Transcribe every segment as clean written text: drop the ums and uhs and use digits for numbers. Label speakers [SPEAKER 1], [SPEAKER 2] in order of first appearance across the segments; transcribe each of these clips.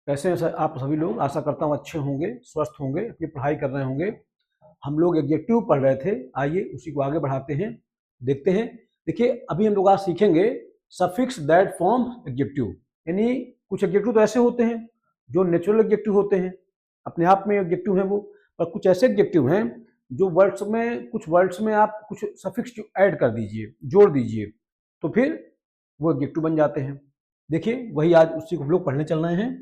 [SPEAKER 1] कैसे हैं आप सभी लोग? आशा करता हूँ अच्छे होंगे, स्वस्थ होंगे, अपनी पढ़ाई कर रहे होंगे। हम लोग एडजेक्टिव पढ़ रहे थे, आइए उसी को आगे बढ़ाते हैं, देखते हैं। देखिए, अभी हम लोग आज सीखेंगे सफिक्स दैट फॉर्म एडजेक्टिव। यानी कुछ एडजेक्टिव तो ऐसे होते हैं जो नेचुरल एडजेक्टिव होते हैं, अपने आप में एडजेक्टिव हैं वो। पर कुछ ऐसे एडजेक्टिव हैं जो कुछ वर्ड्स में आप कुछ सफिक्स ऐड कर दीजिए, जोड़ दीजिए, तो फिर वो एडजेक्टिव बन जाते हैं। देखिए, वही आज उसी को हम लोग पढ़ने चल रहे हैं।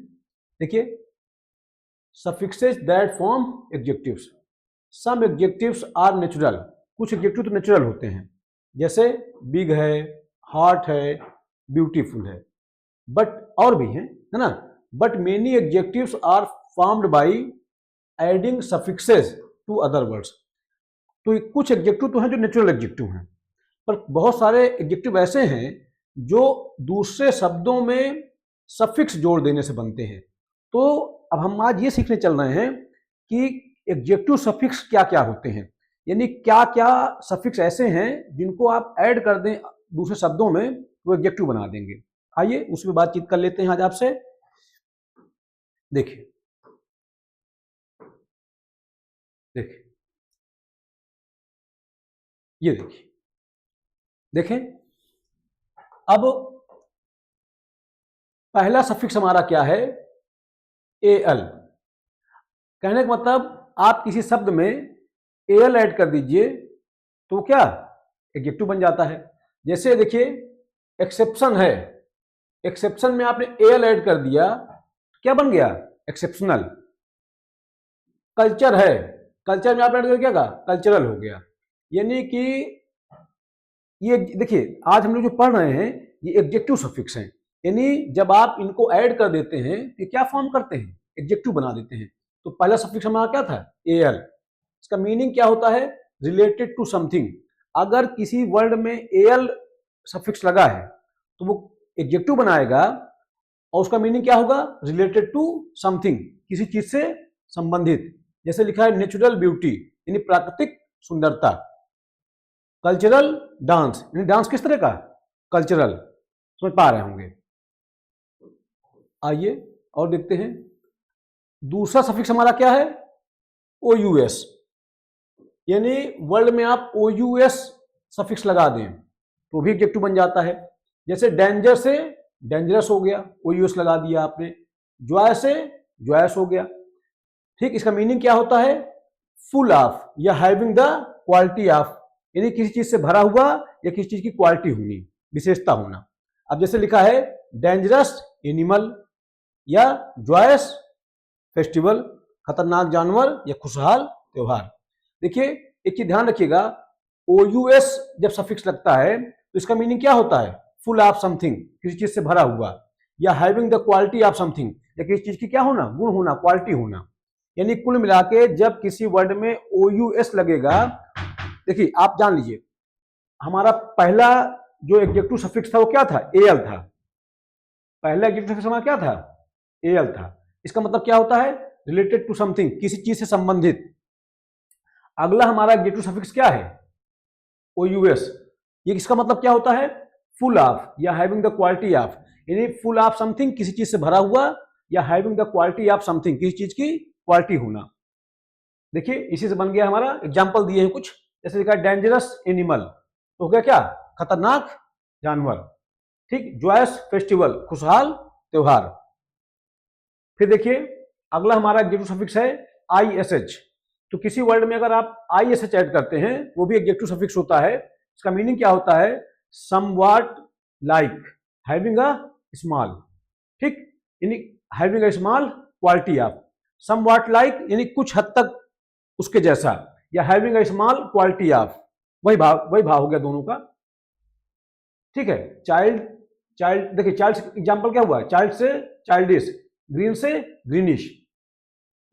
[SPEAKER 1] देखिए, suffixes that form adjectives. Some adjectives are natural. कुछ एडजेक्टिव तो नेचुरल होते हैं, जैसे बिग है, हॉट है, ब्यूटीफुल है, बट और भी हैं, है ना। But many adjectives are formed by adding suffixes to other words. तो कुछ एडजेक्टिव तो हैं जो नेचुरल एडजेक्टिव हैं, पर बहुत सारे एडजेक्टिव ऐसे हैं जो दूसरे शब्दों में सफिक्स जोड़ देने से बनते हैं। तो अब हम आज ये सीखने चल रहे हैं कि एडजेक्टिव सफिक्स क्या क्या होते हैं, यानी क्या क्या सफिक्स ऐसे हैं जिनको आप ऐड कर दें दूसरे शब्दों में वो एडजेक्टिव बना देंगे। आइए उसमें बातचीत कर लेते हैं आज आपसे। देखिए देखिए ये देखिए, देखें। अब पहला सफिक्स हमारा क्या है? एल। कहने का मतलब आप किसी शब्द में एल ऐड कर दीजिए तो क्या एडजेक्टिव बन जाता है। जैसे देखिए, एक्सेप्शन है, एक्सेप्शन में आपने एल ऐड कर दिया, क्या बन गया? एक्सेप्शनल। कल्चर है, कल्चर में आपने ऐड कर क्या कहा? कल्चरल हो गया। यानी कि ये देखिए, आज हम लोग जो पढ़ रहे हैं ये एडजेक्टिव सफिक्स हैं। यानी जब आप इनको ऐड कर देते हैं तो क्या फॉर्म करते हैं? एडजेक्टिव बना देते हैं। तो पहला सफिक्स हमारा क्या था? एल। इसका मीनिंग क्या होता है? Related to something. अगर किसी वर्ड में एल सफिक्स लगा है तो वो एडजेक्टिव बनाएगा और उसका मीनिंग क्या होगा? रिलेटेड टू समथिंग, किसी चीज से संबंधित। जैसे लिखा है नेचुरल ब्यूटी, यानी प्राकृतिक सुंदरता। कल्चरल डांस, यानी डांस किस तरह का? कल्चरल। समझ पा रहे होंगे। आइए और देखते हैं। दूसरा सफिक्स हमारा क्या है? ओ यू एस। यानी वर्ड में आप ओ यू एस सफिक्स लगा दें तो भी एडजेक्टिव बन जाता है। जैसे डेंजर से डेंजरस हो गया, ओ यू एस लगा दिया आपने। जॉय से जॉयस हो गया। ठीक, इसका मीनिंग क्या होता है? फुल ऑफ या हैविंग द क्वालिटी ऑफ, यानी किसी चीज से भरा हुआ या किसी चीज की क्वालिटी होनी, विशेषता होना। अब जैसे लिखा है डेंजरस एनिमल या जॉयस फेस्टिवल, खतरनाक जानवर या खुशहाल त्योहार। देखिए, एक चीज ध्यान रखिएगा, ओ यू एस जब सफिक्स लगता है तो इसका मीनिंग क्या होता है? फुल ऑफ समथिंग, किसी चीज से भरा हुआ, या having the quality of something, या किसी चीज की क्या होना? गुण होना, क्वालिटी होना। यानी कुल मिला के जब किसी वर्ड में ओ यू एस लगेगा, देखिए आप जान लीजिए, हमारा पहला जो एडजेक्टिव सफिक्स था वो क्या था? एल था। पहला एडजेक्टिव सफिक्स हमारा क्या था? एल था। इसका मतलब क्या होता है? रिलेटेड टू समथिंग, किसी चीज से संबंधित। अगला हमारा एडजेक्टिव सफिक्स क्या है? ओ यू एस। ये इसका मतलब क्या होता है? फुल ऑफ या हैविंग द क्वालिटी ऑफ, यानी फुल ऑफ समथिंग, किसी चीज से भरा हुआ, या having the quality of something, किसी चीज की क्वालिटी होना। देखिए, इसी से बन गया हमारा। एग्जाम्पल दिए हैं कुछ, जैसे लिखा है डेंजरस एनिमल, तो हो गया क्या? खतरनाक जानवर। ठीक, जॉयस फेस्टिवल, खुशहाल त्योहार। फिर देखिए, अगला हमारा एडजेक्टिव सफिक्स है आई एस एच। तो किसी वर्ड में अगर आप आई एस एच ऐड करते हैं वो भी एडजेक्टिव सफिक्स होता है। इसका मीनिंग क्या होता है? Somewhat like, having a small. ठीक, यानी having a small quality of. Somewhat like यानी कुछ हद तक उसके जैसा, या having a small quality of, वही भाव हो गया दोनों का। ठीक है। चाइल्ड, चाइल्ड देखिए, चाइल्ड एग्जांपल क्या हुआ? चाइल्ड से चाइल्डिश, ग्रीन से ग्रीनिश।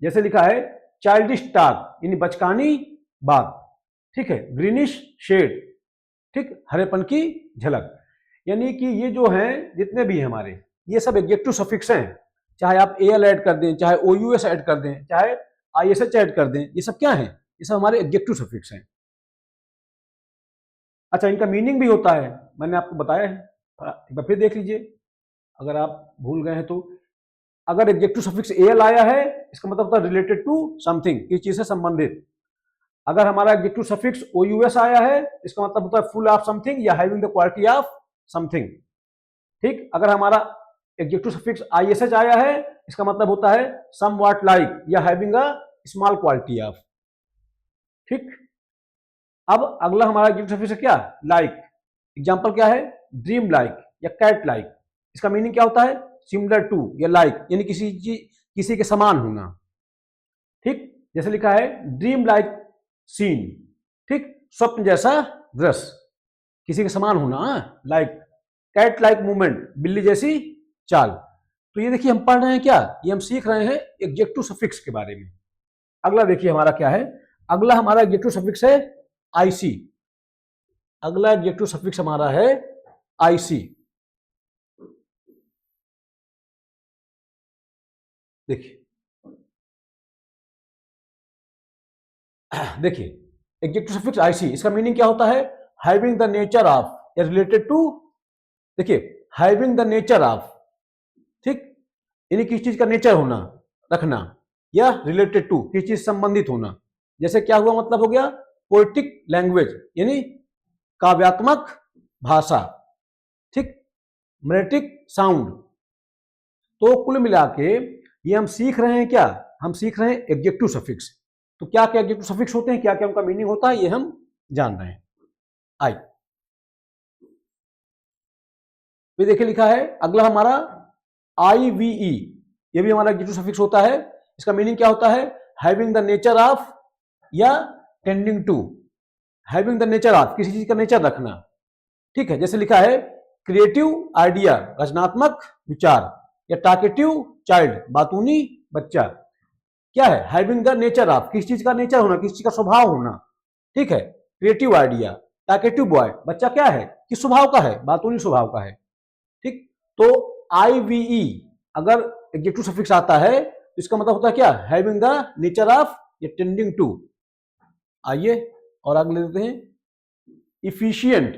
[SPEAKER 1] जैसे लिखा है चाइल्डिश टाक, यानी बचकानी बात। ठीक है, ग्रीनिश शेड, ठीक, हरेपन की झलक। यानी कि ये जो हैं जितने भी हैं हमारे, ये सब एडजेक्टिव सफिक्स हैं। चाहे आप एल ऐड कर दें, चाहे ओ यू एस ऐड कर दें, चाहे आई एस एच ऐड कर दें, ये सब क्या है? ये सब हमारे एडजेक्टिव सफिक्स हैं। अच्छा, इनका मीनिंग भी होता है, मैंने आपको बताया है, एक बार फिर देख लीजिए अगर आप भूल गए हैं तो। अगर एडजेक्टिव सफिक्स एल आया है इसका मतलब होता है रिलेटेड टू समथिंग, किसी चीज से संबंधित। अगर हमारा एडजेक्टिव सफिक्स ओ यू एस आया है इसका मतलब होता है फुल ऑफ समथिंग या having the quality of something. ठीक, अगर हमारा adjective suffix I S H आया है इसका मतलब होता है सम व्हाट लाइक या having a small quality of. ठीक, अब अगला हमारा एडजेक्टिव सफिक्स है क्या, लाइक। एग्जांपल क्या है, ड्रीम लाइक या कैट लाइक। इसका मीनिंग क्या होता है, सिमिलर टू या लाइक, यानी किसी के समान होना। ठीक, जैसे लिखा है ड्रीम लाइक सीन, ठीक, स्वप्न जैसा दृश्य, किसी के समान होना। लाइक कैट लाइक मूवमेंट, बिल्ली जैसी चाल। तो ये देखिए हम पढ़ रहे हैं क्या, ये हम सीख रहे हैं एडजेक्टिव सफिक्स के बारे में। अगला देखिए हमारा क्या है, अगला हमारा एडजेक्टिव सफिक्स है आईसी। अगला एडजेक्टिव सफिक्स हमारा है आईसी। देखिए देखिए एडजेक्टिव सफिक्स आईसी, इसका मीनिंग क्या होता है, हैविंग द नेचर ऑफ या रिलेटेड टू। देखिए हैविंग द नेचर ऑफ, ठीक, यानी किसी चीज का नेचर होना, रखना, या रिलेटेड टू किसी चीज संबंधित होना। जैसे क्या हुआ, मतलब हो गया पोएटिक लैंग्वेज यानी काव्यात्मक भाषा, ठीक, मेलेटिक साउंड। तो कुल मिला के ये हम सीख रहे हैं क्या, हम सीख रहे हैं एडजेक्टिव सफिक्स। तो क्या क्या एडजेक्टिव सफिक्स होते हैं, क्या क्या उनका मीनिंग होता है, ये हम जान रहे हैं। आई ये देखिए लिखा है अगला हमारा IVE, ये भी हमारा एडजेक्टिव सफिक्स होता है। इसका मीनिंग क्या होता है, हैविंग द नेचर ऑफ या tending to. Having the nature of, किसी चीज का नेचर रखना। ठीक है, जैसे लिखा है क्रिएटिव आइडिया, रचनात्मक विचार, या टॉकेटिव चाइल्ड, बातूनी बच्चा। क्या है, हैविंग द नेचर ऑफ, किसी चीज का नेचर होना, किसी चीज का स्वभाव होना। ठीक है, क्रिएटिव आइडिया, टॉकेटिव बॉय, बच्चा क्या है, किस स्वभाव का है, बातूनी स्वभाव का है। ठीक, तो IVE अगर एडजेक्टिव सफिक्स आता है तो इसका मतलब होता है क्या, हैविंग द नेचर ऑफ या टेंडिंग टू। आइए और आगे ले लेते हैं इफिशिएंट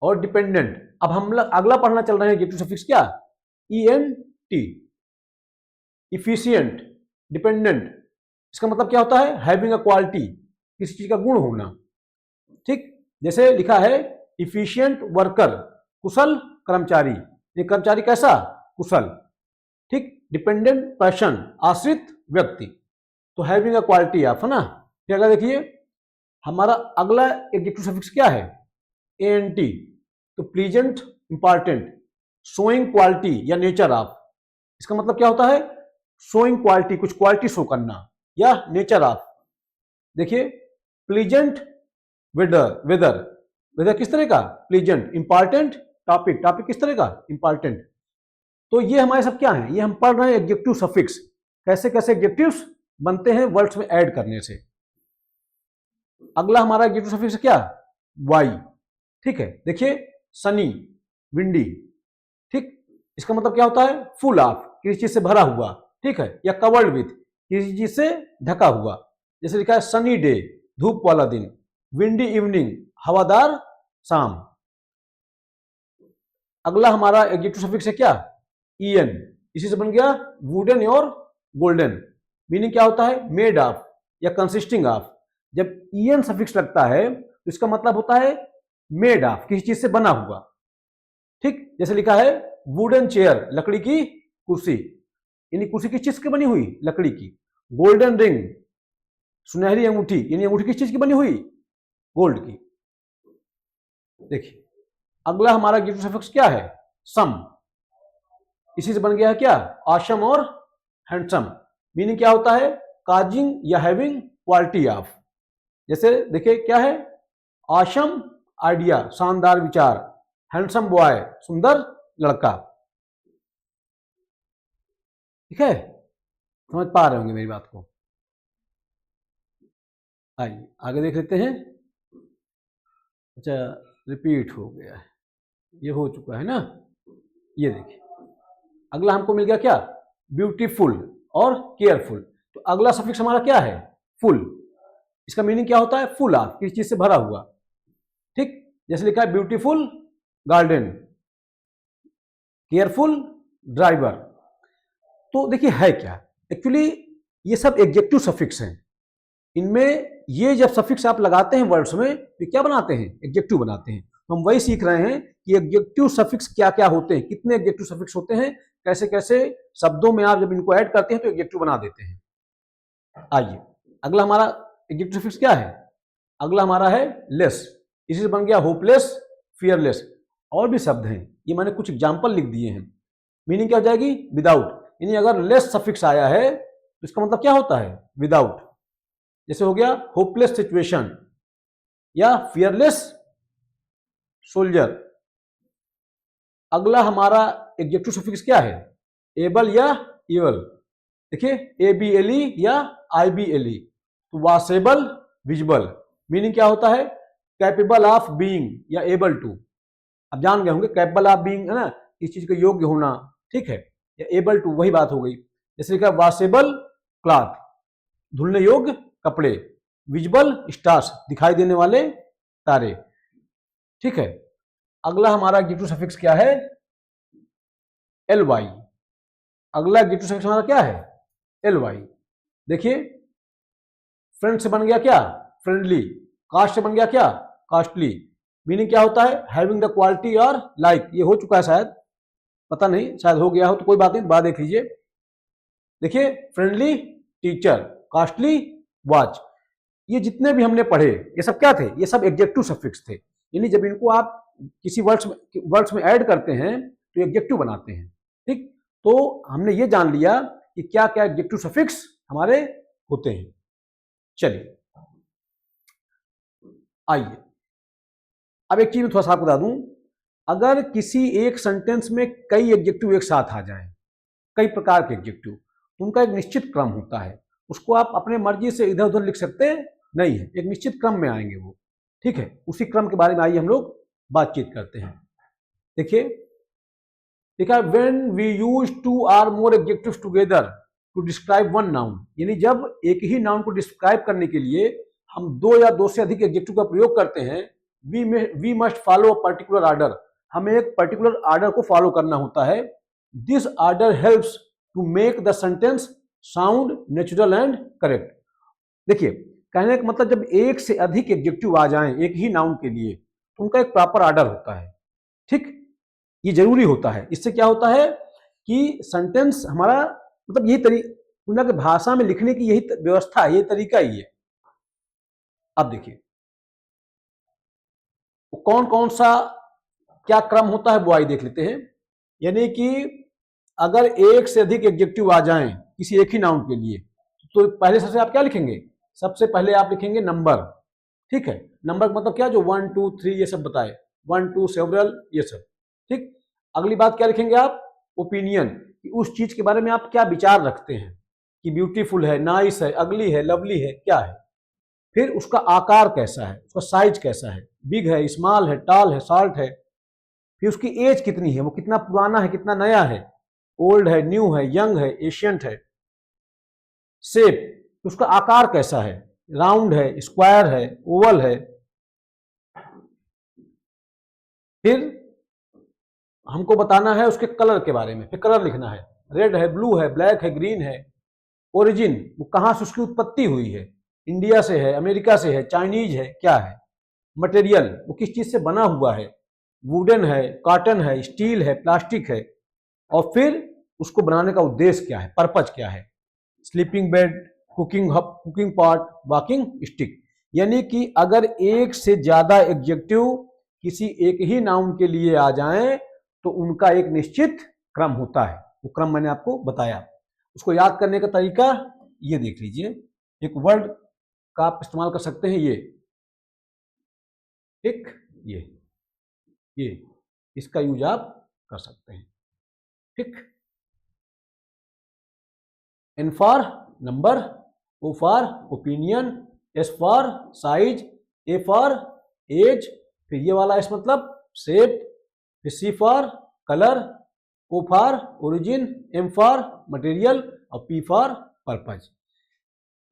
[SPEAKER 1] और डिपेंडेंट। अब हम अगला पढ़ना चल रहे हैं एडजेक्टिव सफिक्स क्या, ENT, इफिशिएंट, डिपेंडेंट। इसका मतलब क्या होता है, हैविंग अ क्वालिटी, किसी चीज का गुण होना। ठीक, जैसे लिखा है इफिशिएंट वर्कर, कुशल कर्मचारी, ये कर्मचारी कैसा, कुशल। ठीक, डिपेंडेंट पर्सन, आश्रित व्यक्ति। तो हैविंग अ क्वालिटी ऑफ, है ना। फिर अगर देखिए हमारा अगला एडजेक्टिव सफिक्स क्या है, ANT। तो प्लीजेंट, इंपॉर्टेंट, शोइंग क्वालिटी या नेचर ऑफ। इसका मतलब क्या होता है, शोइंग क्वालिटी, कुछ क्वालिटी शो करना, या नेचर ऑफ। देखिए प्लीजेंट वेदर, वेदर, वेदर किस तरह का, प्लीजेंट। इंपॉर्टेंट टॉपिक, टॉपिक किस तरह का, इंपॉर्टेंट। तो ये हमारे सब क्या है, ये हम पढ़ रहे हैं एडजेक्टिव सफिक्स, कैसे कैसे एडजेक्टिव्स बनते हैं वर्ड्स में ऐड करने से। अगला हमारा एडजेक्टिव सफिक्स क्या, वाई। ठीक है, देखिए सनी, विंडी। ठीक, इसका मतलब क्या होता है, फुल ऑफ, किसी चीज से भरा हुआ। ठीक है, या कवर्ड विथ, किसी चीज से ढका हुआ। जैसे लिखा है सनी डे, धूप वाला दिन, विंडी इवनिंग, हवादार शाम। अगला हमारा एडजेक्टिव सफिक्स है क्या, EN। इसी से बन गया वुडन और गोल्डन। मीनिंग क्या होता है, मेड ऑफ या कंसिस्टिंग ऑफ। जब EN सफिक्स लगता है तो इसका मतलब होता है मेड ऑफ, किसी चीज से बना हुआ। ठीक, जैसे लिखा है वुडन चेयर, लकड़ी की कुर्सी, यानी कुर्सी किस चीज की बनी हुई, लकड़ी की। गोल्डन रिंग, सुनहरी अंगूठी, यानी अंगूठी किस चीज की बनी हुई, गोल्ड की। देखिए अगला हमारा एडजेक्टिव सफिक्स क्या है, सम। इसी से बन गया है क्या, ऑसम और हैंडसम। मीनिंग क्या होता है, काजिंग या हैविंग क्वालिटी ऑफ। जैसे देखिए क्या है, ऑसम आइडिया, शानदार विचार, हैंडसम बॉय, सुंदर लड़का। ठीक है, समझ पा रहे होंगे मेरी बात को। आइए आगे देख लेते हैं। अच्छा रिपीट हो गया है, ये हो चुका है ना। ये देखिए अगला हमको मिल गया क्या, ब्यूटीफुल और केयरफुल। तो अगला सफिक्स हमारा क्या है, फुल। इसका मीनिंग क्या होता है, फुल ऑफ, किसी चीज से भरा हुआ। ठीक, जैसे लिखा है ब्यूटीफुल गार्डन, केयरफुल ड्राइवर। तो देखिए है क्या, एक्चुअली ये सब एडजेक्टिव सफिक्स हैं। इनमें ये जब सफिक्स आप लगाते हैं वर्ड्स में तो क्या बनाते हैं, एडजेक्टिव बनाते हैं। तो हम वही सीख रहे हैं कि एडजेक्टिव सफिक्स क्या क्या होते हैं, कितने एडजेक्टिव सफिक्स होते हैं, कैसे कैसे शब्दों में आप जब इनको ऐड करते हैं तो एडजेक्टिव बना देते हैं। आइए अगला हमारा एडजेक्टिव सफिक्स क्या है, अगला हमारा है लेस। इसी से बन गया होपलेस, फियरलेस। और भी शब्द हैं, ये मैंने कुछ एग्जाम्पल लिख दिए हैं। मीनिंग क्या हो जाएगी, विदाउट। यानी अगर लेस सफिक्स आया है तो इसका मतलब क्या होता है, विदाउट। जैसे हो गया होपलेस सिचुएशन या फियरलेस सोल्जर। अगला हमारा एडजेक्टिव सफिक्स क्या है, एबल या एबल। देखिए ABLE या IBLE। तो वॉशेबल, विजिबल। मीनिंग क्या होता है, कैपेबल ऑफ बीइंग या एबल टू। आप जान गए होंगे कैपेबल ऑफ बीइंग है ना, इस चीज के योग्य होना, ठीक है, या एबल टू, वही बात हो गई। जैसे लिखा वॉशेबल क्लॉथ, धुलने योग्य कपड़े। विजिबल स्टार्स, दिखाई देने वाले तारे, ठीक है। अगला हमारा एडजेक्टिव सफिक्स क्या है, LY। अगला एडजेक्टिव सफिक्स हमारा क्या है, LY। देखिए फ्रेंड से बन गया क्या, फ्रेंडली। कास्ट से बन गया क्या, कास्टली। मीनिंग क्या होता है, हैविंग द क्वालिटी और लाइक। ये हो चुका है शायद, पता नहीं, शायद हो गया हो तो कोई बात नहीं, बाद देख लीजिए। देखिए फ्रेंडली टीचर, कास्टली वॉच। ये जितने भी हमने पढ़े ये सब क्या थे, ये सब एडजेक्टिव सफिक्स थे। यानी जब इनको आप किसी वर्ड्स में ऐड करते हैं तो एडजेक्टिव बनाते हैं, ठीक। तो हमने ये जान लिया कि क्या क्या एडजेक्टिव सफिक्स हमारे होते हैं। चलिए आइए अब एक चीज मैं थोड़ा सा आपको बता दूं, अगर किसी एक सेंटेंस में कई एडजेक्टिव एक साथ आ जाएं, कई प्रकार के एडजेक्टिव, तो उनका एक निश्चित क्रम होता है। उसको आप अपने मर्जी से इधर उधर लिख सकते नहीं है, एक निश्चित क्रम में आएंगे वो, ठीक है। उसी क्रम के बारे में आइए हम लोग बातचीत करते हैं। देखिए देखा, when we use 2 or more adjectives together to describe one noun. यानी जब एक ही नाउन को डिस्क्राइब करने के लिए हम 2 या 2 से अधिक एडजेक्टिव का प्रयोग करते हैं, we must follow a particular order. हमें एक पर्टिकुलर ऑर्डर को फॉलो करना होता है। This order helps to make the sentence sound natural and correct. देखिए कहने का मतलब, जब एक से अधिक एडजेक्टिव आ जाएं एक ही नाउन के लिए तो उनका एक प्रॉपर ऑर्डर होता है, ठीक। ये जरूरी होता है। इससे क्या होता है कि सेंटेंस हमारा मतलब यही तरीका की भाषा में लिखने की यही व्यवस्था है, यही तरीका ही है। अब देखिए कौन कौन सा क्या क्रम होता है वो आइए देख लेते हैं। यानी कि अगर एक से अधिक एडजेक्टिव आ जाएं किसी एक ही नाउन के लिए तो पहले सबसे आप क्या लिखेंगे, सबसे पहले आप लिखेंगे नंबर, ठीक है। नंबर का मतलब क्या, जो 1 2 3 ये सब बताए, 1 2 सेवरल ये सब, ठीक। अगली बात क्या लिखेंगे आप, ओपिनियन, कि उस चीज के बारे में आप क्या विचार रखते हैं, कि ब्यूटीफुल है, नाइस है, अगली है, लवली है, क्या है। फिर उसका आकार कैसा है, उसका साइज कैसा है, बिग है, स्मॉल है, टॉल है, शॉर्ट है। फिर उसकी एज कितनी है, वो कितना पुराना है, कितना नया है, ओल्ड है, न्यू है, यंग है, एशियंट है। शेप, उसका आकार कैसा है, राउंड है, स्क्वायर है, ओवल है। फिर हमको बताना है उसके कलर के बारे में, फिर कलर लिखना है, रेड है, ब्लू है, ब्लैक है, ग्रीन है। ओरिजिन, वो कहाँ से उसकी उत्पत्ति हुई है, इंडिया से है, अमेरिका से है, चाइनीज है, क्या है। मटेरियल, वो किस चीज से बना हुआ है, वुडन है, कॉटन है, स्टील है, प्लास्टिक है। और फिर उसको बनाने का उद्देश्य क्या है, पर्पज क्या है, sleeping bed, cooking hub, cooking pot, walking stick. यानी कि अगर एक से ज्यादा एडजेक्टिव किसी एक ही नाउन के लिए आ जाएं तो उनका एक निश्चित क्रम होता है। वो क्रम मैंने आपको बताया। उसको याद करने का तरीका ये देख लीजिए, एक वर्ड का आप इस्तेमाल कर सकते हैं, ये एक, ये इसका यूज आप कर सकते हैं, ठीक। N for number, O for opinion, S for size, A for age, फिर ये वाला S मतलब शेप, फिर C for colour, O for origin, M for material और P फॉर पर्पज।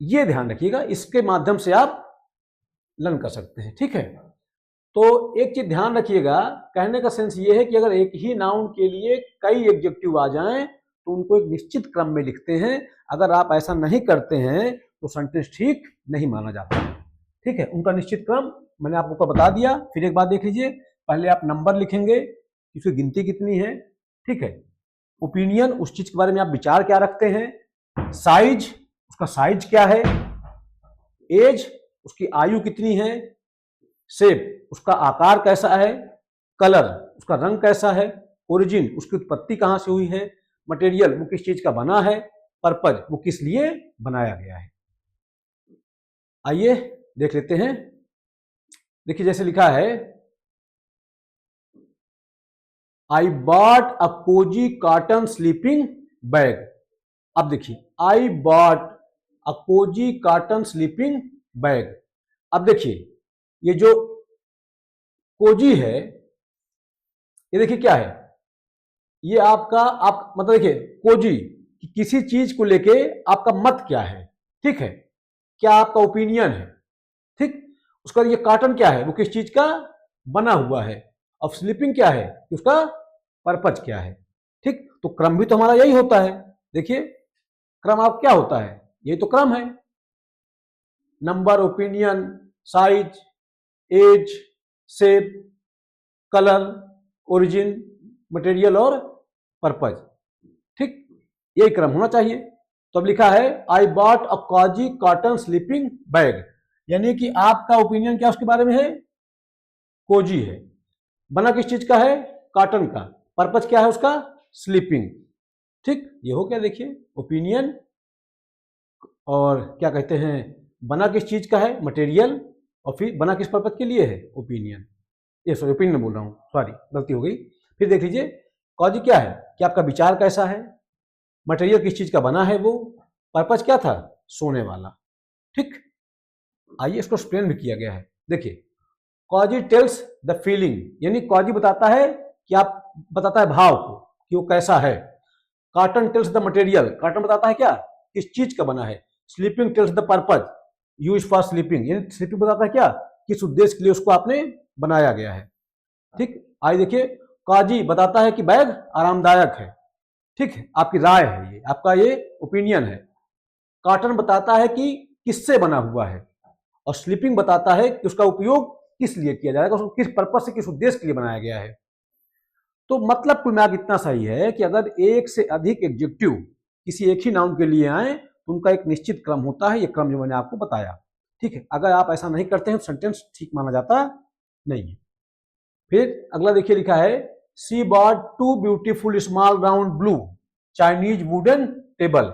[SPEAKER 1] ये ध्यान रखिएगा, इसके माध्यम से आप लर्न कर सकते हैं, ठीक है। तो एक चीज ध्यान रखिएगा, कहने का सेंस ये है कि अगर एक ही नाउन के लिए कई एडजेक्टिव आ जाएं तो उनको एक निश्चित क्रम में लिखते हैं। अगर आप ऐसा नहीं करते हैं तो सेंटेंस ठीक नहीं माना जाता। ठीक है, उनका निश्चित क्रम मैंने आपको बता दिया। फिर एक बात देख लीजिए, पहले आप नंबर लिखेंगे, इसकी गिनती कितनी है। ठीक है, ओपिनियन, उस चीज के बारे में आप विचार क्या रखते हैं। साइज, उसका साइज क्या है। एज, उसकी आयु कितनी है। शेप, उसका आकार कैसा है। कलर, उसका रंग कैसा है। ओरिजिन, उसकी उत्पत्ति कहां से हुई है। मटेरियल, वो किस चीज का बना है। पर्पज, वो किस लिए बनाया गया है। आइए देख लेते हैं। देखिए जैसे लिखा है, I bought a cosy cotton sleeping bag. अब देखिए, I bought a cosy cotton sleeping bag. अब देखिए, ये जो कोजी है, ये देखिए क्या है, ये आपका, आप मतलब देखिए कोजी, किसी चीज को लेके आपका मत क्या है। ठीक है, क्या आपका ओपिनियन है। ठीक, उसका ये कॉटन क्या है, वो किस चीज का बना हुआ है। अब स्लीपिंग क्या है, उसका पर्पज क्या है। ठीक, तो क्रम भी तो हमारा यही होता है। देखिए क्रम आप क्या होता है, यही तो क्रम है। Number, opinion, size, age, shape, colour, origin, material और पर्पज। ठीक, यही क्रम होना चाहिए। तो अब लिखा है, I bought a cosy cotton sleeping bag, यानी कि आपका ओपिनियन क्या उसके बारे में है, कोजी है, बना किस चीज का है, कॉटन का, पर्पज क्या है उसका, स्लीपिंग। ठीक, ये हो गया देखिए ओपिनियन, और क्या कहते हैं, बना किस चीज का है, मटेरियल, और फिर बना किस पर्पज के लिए है, ओपिनियन। ये सॉरी, ओपिनियन बोल रहा हूँ, सॉरी गलती हो गई। फिर देख लीजिए, कॉजी क्या है, कि आपका विचार कैसा है। मटेरियल किस चीज का बना है वो। पर्पज क्या था, सोने वाला। ठीक, आइए इसको एक्सप्लेन भी किया गया है। देखिए, कॉजी टेल्स द फीलिंग, यानी कॉजी बताता है कि आप, बताता है भाव को कि वो कैसा है। Cotton tells the material, cotton बताता है क्या, किस चीज का बना है। Sleeping tells the purpose, use for sleeping, यानी स्लीपिंग बताता है क्या, किस उद्देश्य के लिए उसको आपने बनाया गया है। ठीक, आइए देखिए, कॉजी बताता है कि बैग आरामदायक है। ठीक है, आपकी राय है, ये आपका ये ओपिनियन है। कॉटन बताता है कि किससे बना हुआ है, और स्लीपिंग बताता है कि उसका उपयोग किस लिए किया जाएगा, उसको किस पर्पज से, किस उद्देश्य के लिए बनाया गया है। तो मतलब कुल मिलाकर इतना सही है कि अगर एक से अधिक एडजेक्टिव किसी एक ही नाउन के लिए आए तो उनका एक निश्चित क्रम होता है। ये क्रम जो मैंने आपको बताया। ठीक है, अगर आप ऐसा नहीं करते हैं तो सेंटेंस ठीक माना जाता नहीं है। फिर अगला देखिए, लिखा है, she bought two beautiful small round blue Chinese wooden table.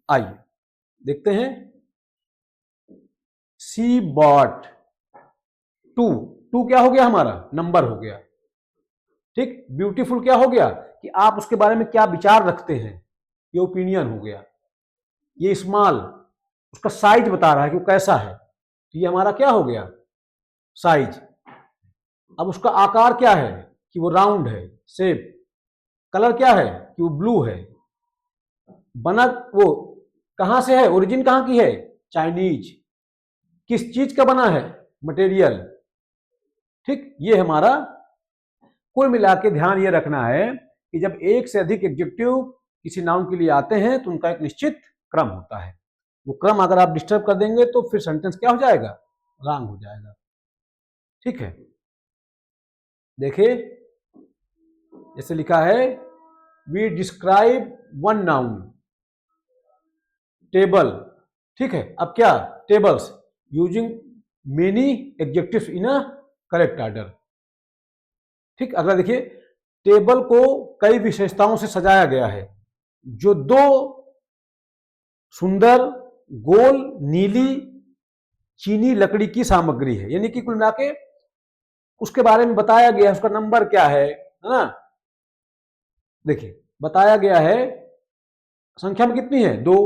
[SPEAKER 1] आइए देखते हैं, सी बॉट, टू, टू क्या हो गया, हमारा नंबर हो गया। ठीक, ब्यूटीफुल क्या हो गया, कि आप उसके बारे में क्या विचार रखते हैं, ये ओपिनियन हो गया। ये स्मॉल, उसका साइज बता रहा है कि वो कैसा है, तो ये हमारा क्या हो गया, साइज। अब उसका आकार क्या है, कि वो राउंड है, शेप। कलर क्या है, कि वो ब्लू है। बना वो कहां से है, ओरिजिन कहां की है, चाइनीज। किस चीज का बना है, मटेरियल। ठीक, ये हमारा कुल मिला के ध्यान ये रखना है कि जब एक से अधिक एडजेक्टिव किसी नाउन के लिए आते हैं तो उनका एक निश्चित क्रम होता है। वो क्रम अगर आप डिस्टर्ब कर देंगे तो फिर सेंटेंस क्या हो जाएगा, रॉन्ग हो जाएगा। ठीक है, देखिए जैसे लिखा है, we describe one noun table. ठीक है, अब क्या, tables using many adjectives in a correct order. ठीक, अगला देखिए, टेबल को कई विशेषताओं से सजाया गया है, जो दो सुंदर गोल नीली चीनी लकड़ी की सामग्री है। यानी कि कुल मिला के उसके बारे में बताया गया है, उसका नंबर क्या है ना। देखिए बताया गया है, संख्या में कितनी है, दो।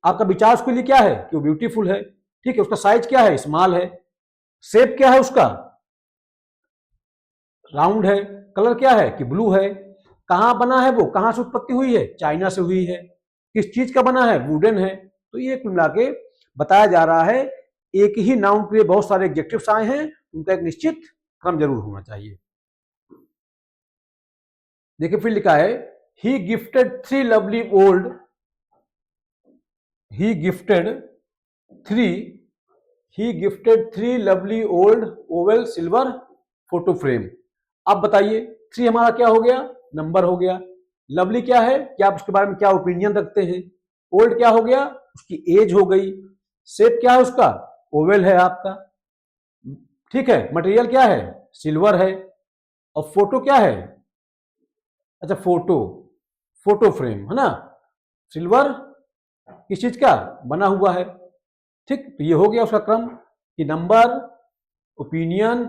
[SPEAKER 1] आपका विचार उसके लिए क्या है, कि वो ब्यूटीफुल है। ठीक है, उसका साइज क्या है, स्मॉल है। शेप क्या है उसका, राउंड है। कलर क्या है, कि ब्लू है। कहां बना है वो, कहां से उत्पत्ति हुई है, चाइना से हुई है। किस चीज का बना है, वुडन है। तो ये कुल मिला के बताया जा रहा है, एक ही नाउन के लिए बहुत सारे एडजेक्टिव्स आए हैं, उनका एक निश्चित क्रम जरूर होना चाहिए। देखिए फिर लिखा है, he gifted three lovely old, he gifted three he gifted three lovely old oval silver photo frame। अब बताइए, थ्री हमारा क्या हो गया, नंबर हो गया। लवली क्या है, क्या आप उसके बारे में क्या ओपिनियन रखते हैं। ओल्ड क्या हो गया, उसकी एज हो गई। शेप क्या है उसका, ओवल है आपका, ठीक है। मटेरियल क्या है, सिल्वर है। और फोटो क्या है, अच्छा फोटो, फोटो फ्रेम है ना, सिल्वर किस चीज का बना हुआ है, ठीक। तो ये हो गया उसका क्रम कि number, opinion,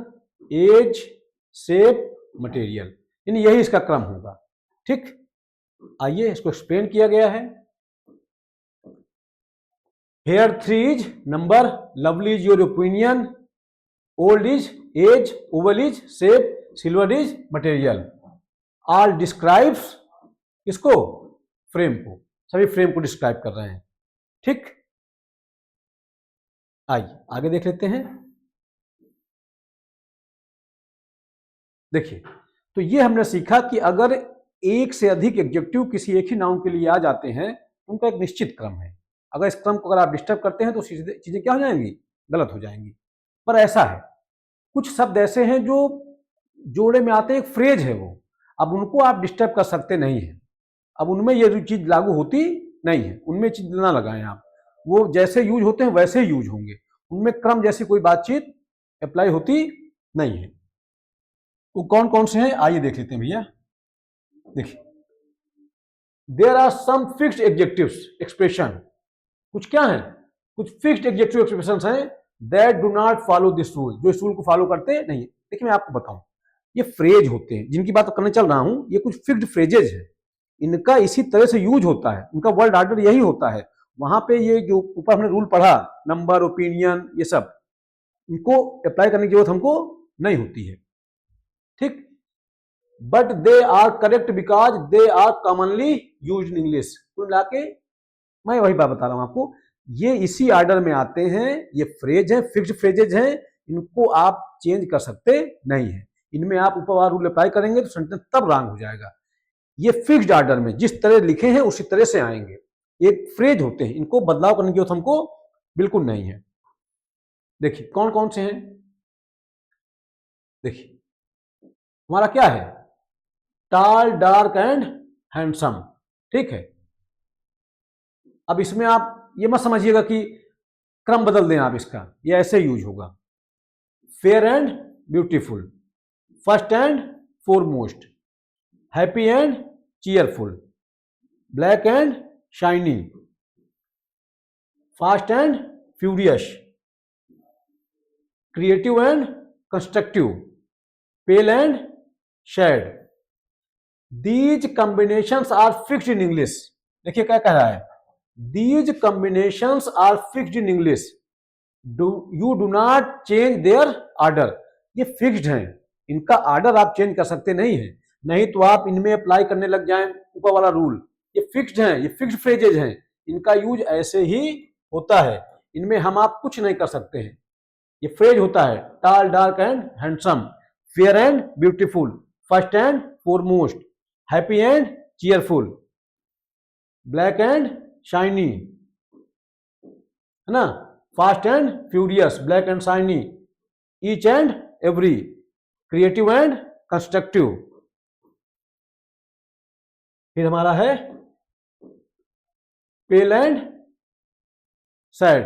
[SPEAKER 1] age, shape, material, यानी यही इसका क्रम होगा, ठीक। आइए इसको एक्सप्लेन किया गया है। Here three is number, lovely is your opinion, old is age, oval is shape, silver is material. All describes किसको, फ्रेम को, सभी फ्रेम को डिस्क्राइब कर रहे हैं, ठीक। आइए आगे देख लेते हैं। देखिए, तो ये हमने सीखा कि अगर एक से अधिक एडजेक्टिव किसी एक ही नाउन के लिए आ जाते हैं, उनका एक निश्चित क्रम है। अगर इस क्रम को अगर आप डिस्टर्ब करते हैं तो चीजें क्या हो जाएंगी, गलत हो जाएंगी। पर ऐसा है, कुछ शब्द ऐसे हैं जो जोड़े में आते हैं, एक फ्रेज है वो, अब उनको आप डिस्टर्ब कर सकते नहीं है। अब उनमें ये चीज लागू होती नहीं है, उनमें चीज ना लगाएं आप, वो जैसे यूज होते हैं वैसे ही यूज होंगे, उनमें क्रम जैसी कोई बातचीत अप्लाई होती नहीं है। वो कौन कौन से हैं आइए देख लेते हैं भैया। देखिए, there are some fixed adjectives expression, कुछ क्या है, कुछ फिक्स्ड एडजेक्टिव एक्सप्रेशंस हैं that do not follow this rule, जो इस रूल को फॉलो करते नहीं। देखिए मैं आपको बताऊं, ये फ्रेज होते हैं जिनकी बात करने चल रहा हूं, ये कुछ फिक्स्ड फ्रेजेज है, इनका इसी तरह से यूज होता है, इनका वर्ड ऑर्डर यही होता है। वहां पे ये जो ऊपर हमने रूल पढ़ा, नंबर, ओपिनियन, ये सब, इनको अप्लाई करने की जरूरत हमको नहीं होती है, ठीक। But they are correct because they are commonly use in English. कुल मिला के मैं वही बात बता रहा हूं आपको, ये इसी ऑर्डर में आते हैं, ये फ्रेज है, फिक्स्ड फ्रेजेज हैं, इनको आप चेंज कर सकते नहीं है। इनमें आप ऊपर वाला रूल अप्लाई करेंगे तो सेंटेंस तब रॉन्ग हो जाएगा। ये फिक्स्ड ऑर्डर में जिस तरह लिखे हैं उसी तरह से आएंगे, एक फ्रेज होते हैं, इनको बदलाव करने की जरूरत हमको बिल्कुल नहीं है। देखिए कौन कौन से हैं, देखिए हमारा क्या है, टॉल, डार्क एंड हैंडसम, ठीक है। अब इसमें आप ये मत समझिएगा कि क्रम बदल दें आप इसका, ये ऐसे यूज होगा। Fair and beautiful, first and foremost, happy and cheerful, black and shiny, fast and furious, creative and constructive, pale and shade. These combinations are fixed in English. देखिए क्या कह रहा है, these combinations are fixed in English, you do not change their order. ये fixed हैं, इनका order आप change कर सकते नहीं है, नहीं तो आप इनमें अप्लाई करने लग जाएं ऊपर वाला रूल। ये फिक्स्ड हैं, ये फिक्स्ड फ्रेजेज हैं, इनका यूज ऐसे ही होता है, इनमें हम आप कुछ नहीं कर सकते हैं। ये फ्रेज होता है tall, dark and handsome, fair and beautiful, first and foremost, happy and cheerful, black and shiny, है ना, fast and furious, black and shiny, each and every, creative and constructive. फिर हमारा है पेल एंड सैड।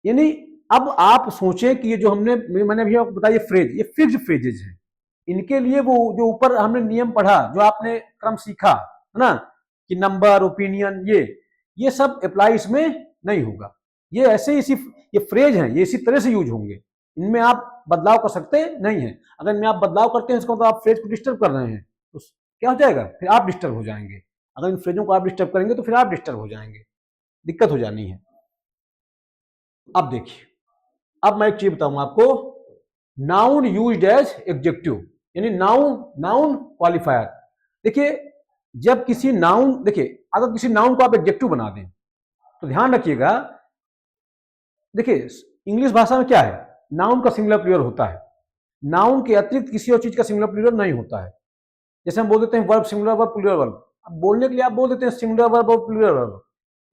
[SPEAKER 1] यानी अब आप सोचें कि ये जो मैंने अभी आपको बताया फ्रेज, ये फिक्स्ड फ्रेजेज हैं, इनके लिए वो जो ऊपर हमने नियम पढ़ा, जो आपने क्रम सीखा है ना, कि नंबर, ओपिनियन, ये सब अप्लाई इसमें नहीं होगा। ये ऐसे इसी, ये फ्रेज हैं, ये इसी तरह से यूज होंगे, इनमें आप बदलाव कर सकते नहीं है। अगर इनमें आप बदलाव करते हैं, इसका मतलब आप फ्रेज को डिस्टर्ब कर रहे हैं, तो क्या हो जाएगा, फिर आप डिस्टर्ब हो जाएंगे। अगर इन फ्रेजों को आप डिस्टर्ब करेंगे तो फिर आप डिस्टर्ब हो जाएंगे, दिक्कत हो जानी है। अब देखिए, अब मैं एक चीज बताऊंगा आपको, नाउन यूज्ड एज एडजेक्टिव, यानी नाउन क्वालिफायर। देखिए जब किसी नाउन, देखिए अगर किसी नाउन को आप एडजेक्टिव बना दें तो ध्यान रखिएगा, देखिए इंग्लिश भाषा में क्या है, नाउन का सिंगुलर प्लूरल होता है, नाउन के अतिरिक्त किसी और चीज का सिंगुलर प्लूरल नहीं होता है। जैसे हम बोल देते हैं verb singular verb plural verb, अब बोलने के लिए आप बोल देते हैं सिंगुलर वर्ब और प्लूरल वर्ब।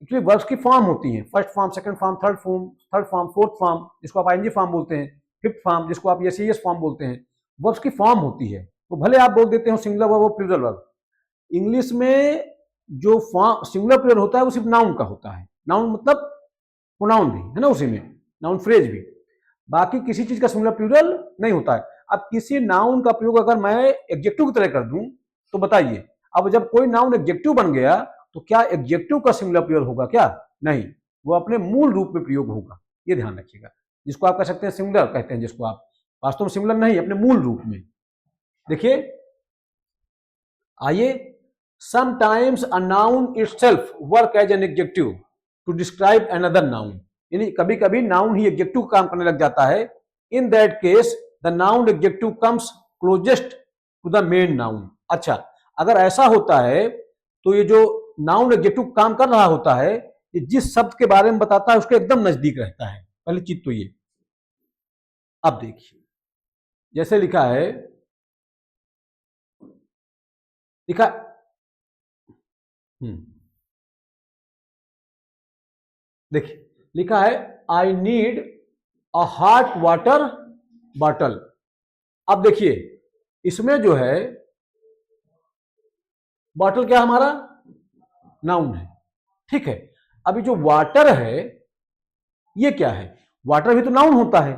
[SPEAKER 1] एक्चुअली वर्ब्स की फॉर्म होती हैं, first form, second form, third form, fourth form, जिसको आप आईएनजी फॉर्म बोलते हैं, फिफ्थ फॉर्म, जिसको आप एसईएस फॉर्म बोलते हैं। वर्ब्स की फॉर्म होती है, तो भले आप बोल देते हो सिंगुलर वर्ब और प्लूरल वर्ब। इंग्लिश में जो फॉर्म सिंगुलर प्लूरल होता है वो सिर्फ नाउन का होता है। नाउन मतलब प्रोनाउन भी है ना, उसी में नाउन फ्रेज भी, बाकी किसी चीज का सिंगुलर प्लूरल नहीं होता है। अब किसी नाउन का प्रयोग अगर मैं एडजेक्टिव की तरह कर दूं तो बताइए, अब जब कोई नाउन एडजेक्टिव बन गया तो क्या एडजेक्टिव का सिंगुलर प्लूरल होगा? क्या नहीं, वो अपने मूल रूप में प्रयोग होगा, ये ध्यान रखिएगा। जिसको आप कह सकते हैं सिंगुलर कहते हैं, जिसको आप वास्तव में सिंगुलर नहीं, अपने मूल रूप में। देखिए आइए, sometimes a noun itself work as an adjective to describe another noun, यानी कभी कभी नाउन ही एडजेक्टिव काम करने लग जाता है। In that case the noun adjective comes closest to the main noun. अच्छा, अगर ऐसा होता है तो ये जो नाउन एडजेक्टिव काम कर रहा होता है, ये जिस शब्द के बारे में बताता है उसके एकदम नजदीक रहता है। पहली चीज तो ये। अब देखिए, जैसे लिखा है, लिखा देखिए लिखा है I need a hot water bottle. अब देखिए इसमें जो है बॉटल क्या हमारा नाउन है, ठीक है। अभी जो वाटर है ये क्या है? वाटर भी तो नाउन होता है,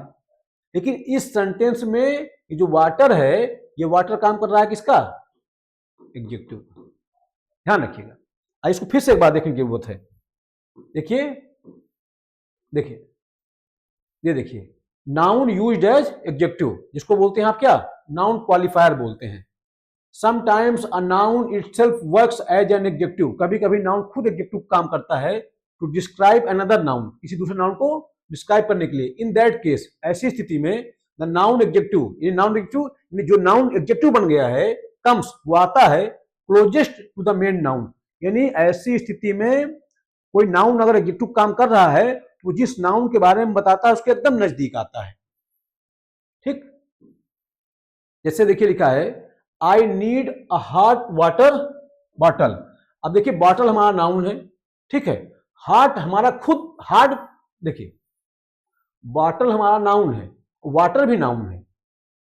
[SPEAKER 1] लेकिन इस सेंटेंस में ये जो वाटर है, ये वाटर काम कर रहा है किसका? एडजेक्टिव। ध्यान रखिएगा। इसको फिर से एक बार देखने की जरूरत है। देखिए देखिए ये देखिए, नाउन यूज्ड एज एडजेक्टिव, जिसको बोलते हैं आप क्या? नाउन क्वालिफायर बोलते हैं। Sometimes a noun itself works as an adjective, कभी कभी नाउन खुद एडजेक्टिव काम करता है टू डिस्क्राइब अनदर नाउन, किसी दूसरे नाउन को डिस्क्राइब करने के लिए। इन दैट केस, ऐसी स्थिति में द नाउन एडजेक्टिव, ये नाउन एडजेक्टिव जो नाउन एडजेक्टिव बन गया है, कम्स वो आता है closest to the main noun, यानी ऐसी स्थिति में कोई नाउन अगर एडजेक्टिव काम कर रहा है तो जिस नाउन के बारे में बताता है उसके एकदम नजदीक आता है, ठीक। जैसे देखिए लिखा है I need a hot water bottle. अब देखिए बॉटल हमारा नाउन है, ठीक है। हॉट हमारा खुद हार्ड, देखिए बॉटल हमारा नाउन है, वाटर भी नाउन है,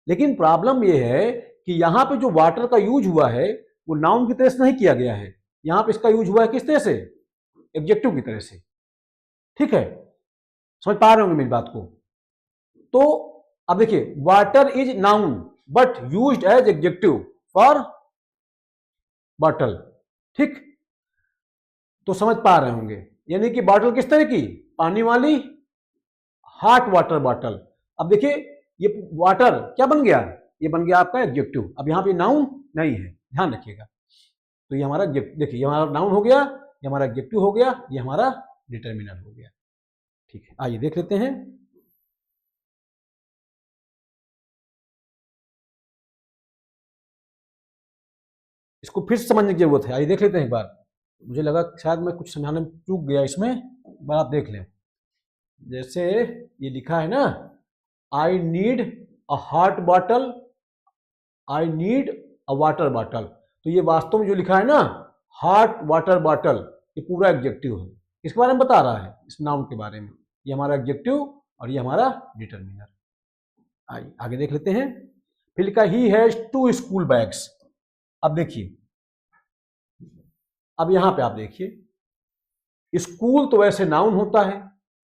[SPEAKER 1] लेकिन प्रॉब्लम यह है कि यहां पे जो वाटर का यूज हुआ है वो नाउन की तरह से नहीं किया गया है, यहां पे इसका यूज हुआ है किस तरह से? एडजेक्टिव की तरह से, ठीक है। समझ पा रहे होंगे मेरी बात को? तो अब देखिए water is noun but used as adjective for bottle, ठीक। तो समझ पा रहे होंगे, यानी कि बॉटल किस तरह की? पानी वाली, हॉट वाटर बॉटल। अब देखिए ये वाटर क्या बन गया? ये बन गया आपका एडजेक्टिव। अब यहां पे नाउन नहीं है, ध्यान रखिएगा। तो ये हमारा, देखिए ये हमारा नाउन हो गया, ये हमारा एडजेक्टिव हो गया, ये हमारा डिटर्मिनर हो गया, ठीक है। आइए देख लेते हैं। इसको फिर से समझने की जरूरत है, आइए देख लेते हैं एक बार। मुझे लगा शायद मैं कुछ समझाने में चूक गया इसमें, एक बार आप देख लें। जैसे ये लिखा है ना, I need a hot bottle, I need a water bottle, तो ये वास्तव में जो लिखा है ना हॉट वाटर बॉटल, ये पूरा एडजेक्टिव है। इसके बारे में बता रहा है, इस नाउन के बारे में। ये हमारा एडजेक्टिव और ये हमारा डिटर्मिनर। आइए आगे देख लेते हैं। फिर लिखा ही हैज 2 स्कूल बैग्स। अब देखिए, अब यहां पे आप देखिए, स्कूल तो वैसे नाउन होता है,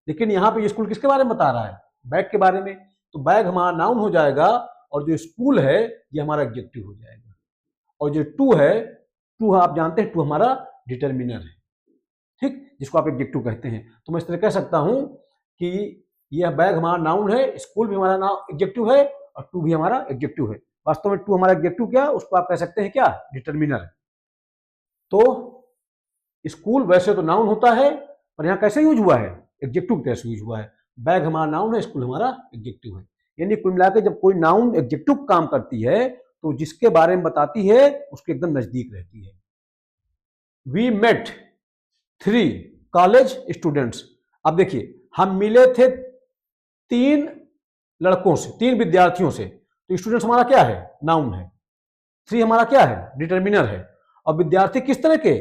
[SPEAKER 1] लेकिन यहां पे स्कूल किसके बारे में बता रहा है? बैग के बारे में। तो बैग हमारा नाउन हो जाएगा और जो स्कूल है ये हमारा एडजेक्टिव हो जाएगा। और जो टू है, टू आप जानते हैं टू हमारा डिटर्मिनर है, ठीक, जिसको आप एडजेक्टिव कहते हैं। तो मैं इस तरह कह सकता हूं कि यह बैग हमारा नाउन है, स्कूल भी हमारा नाउन एडजेक्टिव है और टू भी हमारा एडजेक्टिव है। वास्तव में टू हमारा एडजेक्टिव क्या, उसको आप कह सकते हैं क्या? डिटर्मिनर। तो स्कूल वैसे तो नाउन होता है, पर यहां कैसे यूज हुआ है? एडजेक्टिव की तरह से यूज हुआ है। बैग हमारा नाउन है, स्कूल हमारा एडजेक्टिव है। यानी कुल मिलाकर जब कोई नाउन एडजेक्टिव काम करती है तो जिसके बारे में बताती है उसके एकदम नजदीक रहती है। We met 3 college students. अब देखिए हम मिले थे 3 लड़कों से, 3 विद्यार्थियों से, तो स्टूडेंट्स हमारा क्या है? नाउन है। 3 हमारा क्या है? डिटर्मिनर है। और विद्यार्थी किस तरह के,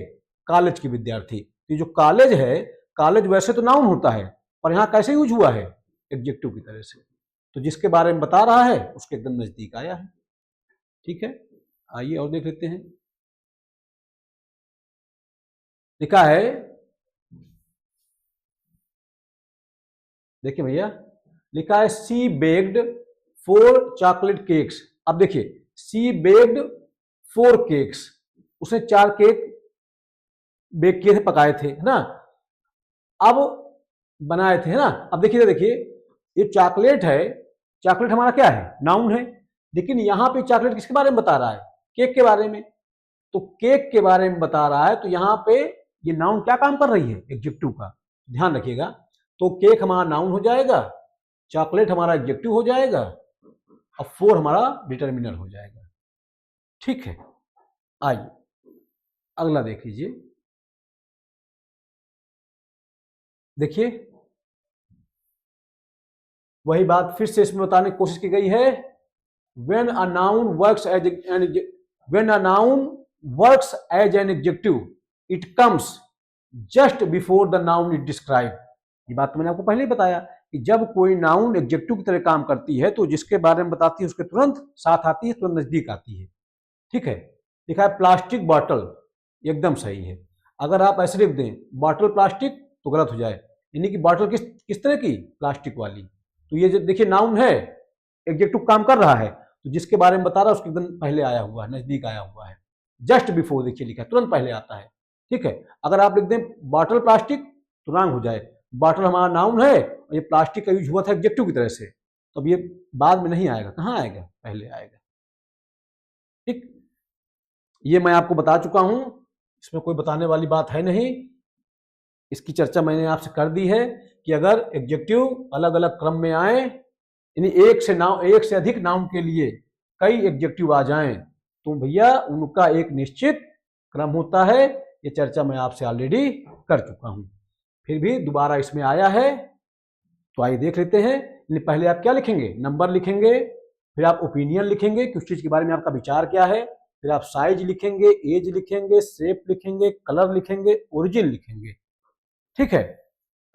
[SPEAKER 1] कॉलेज के विद्यार्थी। ये जो कॉलेज है, कॉलेज वैसे तो नाउन होता है पर यहां कैसे यूज हुआ है, एडजेक्टिव की तरह से। तो जिसके बारे में बता रहा है उसके एकदम नजदीक आया है। ठीक है, आइए और देख लेते हैं। लिखा है, देखिए भैया, लिखा है सी बेक्ड 4 चॉकलेट केक्स। अब देखिए, सी बेक्ड 4 केक्स, उसने 4 केक बेक किए थे, पकाए थे, है ना। अब बनाए थे, है ना। अब देखिए देखिए, ये चॉकलेट है, चॉकलेट हमारा क्या है, नाउन है। लेकिन यहां पे चॉकलेट किसके बारे में बता रहा है, केक के बारे में। तो केक के बारे में बता रहा है, तो यहां पे ये नाउन क्या काम कर रही है, एडजेक्टिव का, ध्यान रखिएगा। तो केक हमारा नाउन हो जाएगा, चॉकलेट हमारा एडजेक्टिव हो जाएगा, और 4 हमारा डिटर्मिनर हो जाएगा। ठीक है, आइए अगला देख लीजिए। देखिए, वही बात फिर से इसमें बताने की कोशिश की गई है। when a noun works as when a noun works as an adjective it comes just before the noun is described। ये बात तो मैंने आपको पहले ही बताया कि जब कोई नाउन एडजेक्टिव की तरह काम करती है तो जिसके बारे में बताती है उसके तुरंत साथ आती है, तुरंत नजदीक आती है। ठीक है, लिखा है प्लास्टिक बॉटल, एकदम सही है। अगर आप ऐसे लिख दें बॉटल प्लास्टिक तो गलत हो जाए, यानी कि बॉटल किस तरह की, प्लास्टिक वाली। तो ये जो देखिए नाउन है, एडजेक्टिव काम कर रहा है, तो जिसके बारे में बता रहा है उसके एकदम पहले आया हुआ है, नजदीक आया हुआ है। जस्ट बिफोर देखिए लिखा है, तुरंत पहले आता है। ठीक है, अगर आप लिख दें बॉटल प्लास्टिक तो रॉन्ग हो जाए। बॉटल हमारा नाउन है और ये प्लास्टिक का यूज हुआ था एडजेक्टिव की तरह से, तो अब ये बाद में नहीं आएगा, कहाँ आएगा, पहले आएगा। ठीक, ये मैं आपको बता चुका हूं, इसमें कोई बताने वाली बात है नहीं। इसकी चर्चा मैंने आपसे कर दी है कि अगर एडजेक्टिव अलग अलग क्रम में आए, यानी एक से अधिक नाउन के लिए कई एडजेक्टिव आ जाएं, तो भैया उनका एक निश्चित क्रम होता है। ये चर्चा मैं आपसे ऑलरेडी कर चुका हूं, फिर भी दोबारा इसमें आया है, तो आइए देख लेते हैं। पहले आप क्या लिखेंगे, नंबर लिखेंगे, फिर आप ओपिनियन लिखेंगे कि उस चीज के बारे में आपका विचार क्या है, फिर आप साइज लिखेंगे, एज लिखेंगे, शेप लिखेंगे, कलर लिखेंगे, ओरिजिन लिखेंगे। ठीक है,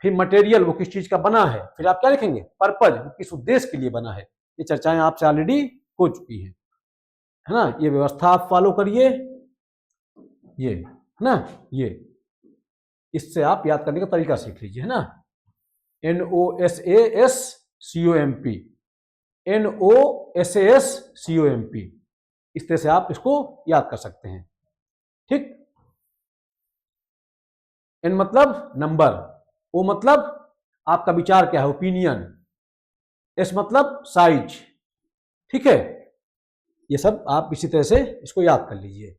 [SPEAKER 1] फिर मटेरियल वो किस चीज का बना है, फिर आप क्या लिखेंगे, पर्पज वो किस उद्देश्य के लिए बना है। ये चर्चाएं आपसे ऑलरेडी हो चुकी है ना। ये व्यवस्था आप फॉलो करिए, ये है ना, ये इससे आप याद करने का तरीका सीख लीजिए, है ना। NOSASCOMP, NOSASCOMP, इस तरह से आप इसको याद कर सकते हैं। ठीक, N मतलब नंबर, O मतलब आपका विचार क्या है, ओपिनियन, S मतलब साइज। ठीक है, ये सब आप इसी तरह से इसको याद कर लीजिए।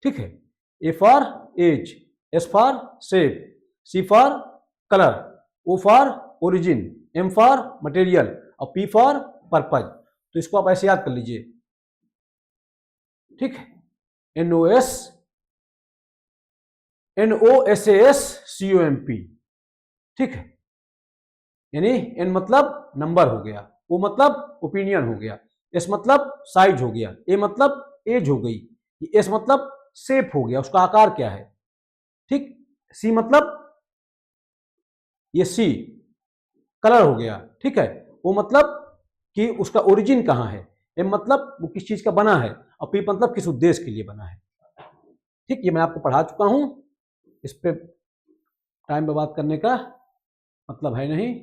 [SPEAKER 1] ठीक है, A for age, S for shape, C for colour, O for origin, M for material और P फॉर पर्पज। तो इसको आप ऐसे याद कर लीजिए। ठीक है, NOSASCOMP। ठीक है, यानी N मतलब नंबर हो गया, O मतलब ओपिनियन हो गया, S मतलब साइज हो गया, A मतलब एज हो गई, S मतलब शेप हो गया, उसका आकार क्या है। ठीक, C मतलब ये C कलर हो गया। ठीक है, O मतलब कि उसका ओरिजिन कहां है, M मतलब वो किस चीज का बना है, और P मतलब किस उद्देश्य के लिए बना है। ठीक, ये मैं आपको पढ़ा चुका हूं, इस पे टाइम बर्बाद करने का मतलब है नहीं।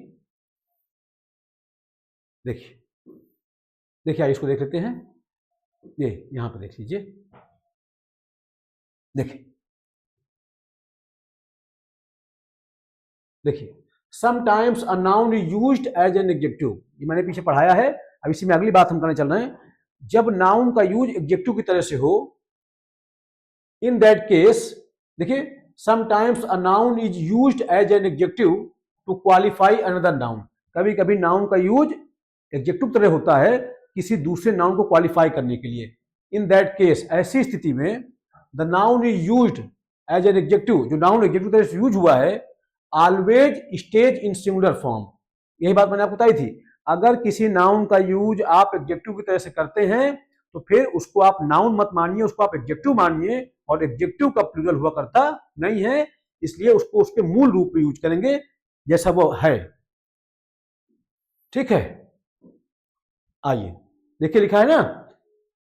[SPEAKER 1] देखिए देखिए इसको देख लेते हैं, ये यहां पर देख लीजिए। देखिए sometimes a noun is used as an adjective, ये मैंने पीछे पढ़ाया है, अब इसी में अगली बात हम करने चल रहे हैं। जब नाउन का यूज एडजेक्टिव की तरह से हो, इन दैट केस, देखिए sometimes a noun is used as an adjective to qualify another noun. कभी कभी नाउन का यूज एडजेक्टिव तरह होता है किसी दूसरे नाउन को क्वालिफाई करने के लिए। इन दैट केस, ऐसी स्थिति में the noun is used as an adjective, जो नाउन एडजेक्टिव तरह से यूज हुआ है, always stays in singular form. यही बात मैंने आपको बताई थी, अगर किसी नाउन का यूज आप एडजेक्टिव की तरह से करते हैं तो फिर उसको आप नाउन मत मानिए, उसको आप एडजेक्टिव मानिए और एडजेक्टिव का प्लूरल हुआ करता नहीं है, इसलिए उसको उसके मूल रूप में यूज करेंगे जैसा वो है। ठीक है, आइए देखिए लिखा है ना,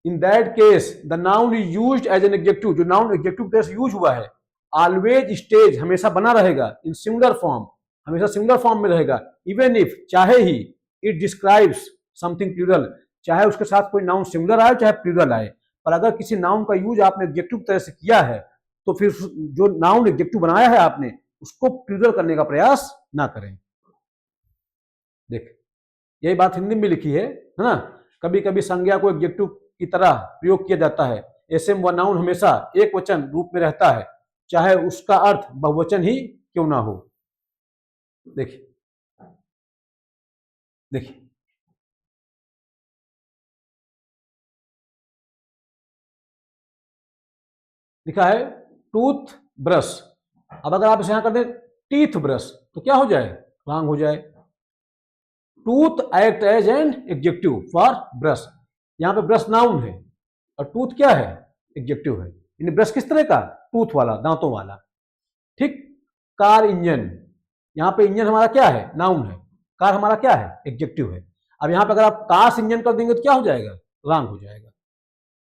[SPEAKER 1] in that case the noun is used as an adjective, जो नाउन एडजेक्टिव की तरह से यूज हुआ है, ऑलवेज स्टेज हमेशा बना रहेगा, इन सिंगुलर फॉर्म हमेशा सिंगुलर फॉर्म में रहेगा, इवन इफ चाहे ही इट डिस्क्राइब्स समथिंग प्लूरल, चाहे उसके साथ कोई नाउन सिंगुलर आए चाहे प्लूरल आए, पर अगर किसी नाउन का यूज आपने एडजेक्टिव तरह से किया है तो फिर जो नाउन एडजेक्टिव बनाया है आपने उसको प्लूरल करने का प्रयास ना करें। देख यही बात हिंदी में लिखी है ना, कभी कभी संज्ञा को एडजेक्टिव की तरह प्रयोग किया जाता है, ऐसे में वह नाउन हमेशा एक वचन रूप में रहता है, चाहे उसका अर्थ बहुवचन ही क्यों ना हो। देखिए देखिए लिखा है टूथ ब्रश, अब अगर आप इसे यहां कर दें टीथ ब्रश तो क्या हो जाए, रॉन्ग हो जाए। Tooth act as an adjective for brush, यहां पे ब्रश नाउन है और टूथ क्या है, एडजेक्टिव है, यानी ब्रश किस तरह का, टूथ वाला, दांतों वाला। ठीक, कार इंजन, यहां पे इंजन हमारा क्या है, नाउन है, कार हमारा क्या है, एडजेक्टिव है। अब यहां पे अगर आप कार्स इंजन कर देंगे तो क्या हो जाएगा, रॉन्ग हो जाएगा।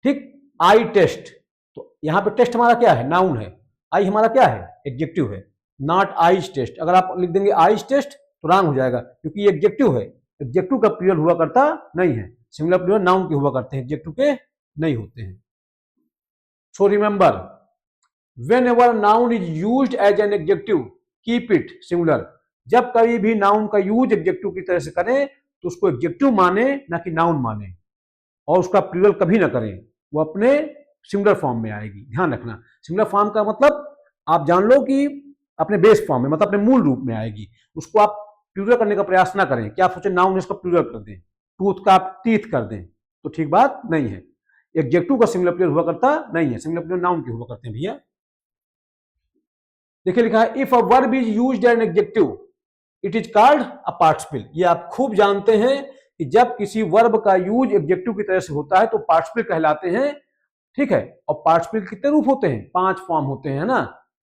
[SPEAKER 1] ठीक, आई टेस्ट, तो यहां पे टेस्ट हमारा क्या है, नाउन है, आई हमारा क्या है, एडजेक्टिव है, नॉट आईज टेस्ट, अगर आप लिख देंगे आईज टेस्ट तो रॉन्ग हो जाएगा, क्योंकि ये एडजेक्टिव है, एडजेक्टिव का प्लूरल हुआ करता नहीं है, सिंगुलर प्लूरल नाउन के हुआ करते हैं, एडजेक्टिव के नहीं होते हैं। So remember, whenever noun is used as an adjective keep it singular, जब कभी भी नाउन का यूज एडजेक्टिव की तरह से करें तो उसको एडजेक्टिव माने ना कि नाउन माने, और उसका प्लूरल कभी ना करें, वो अपने सिंगुलर फॉर्म में आएगी। ध्यान रखना, सिंगुलर फॉर्म का मतलब आप जान लो कि अपने बेस फॉर्म में, मतलब अपने मूल रूप में आएगी, उसको आप प्लूरल करने का प्रयास ना करें कि आप सोचे नाउन इसका प्लूरल कर दें, टूथ का आप टीथ कर दें, तो ठीक बात नहीं है। एडजेक्टिव का सिंगुलर प्लूरल हुआ करता नहीं है, सिंगुलर प्लूरल नाउन के हुआ करते हैं भैया। देखिए लिखा है if a verb is used N adjective it is called a participle, ये आप खूब जानते हैं कि जब किसी वर्ब का यूज एडजेक्टिव की तरह से होता है तो पार्टिसिपल कहलाते हैं। ठीक है, और पार्टिसिपल कितने रूप होते हैं, 5 फॉर्म होते हैं ना,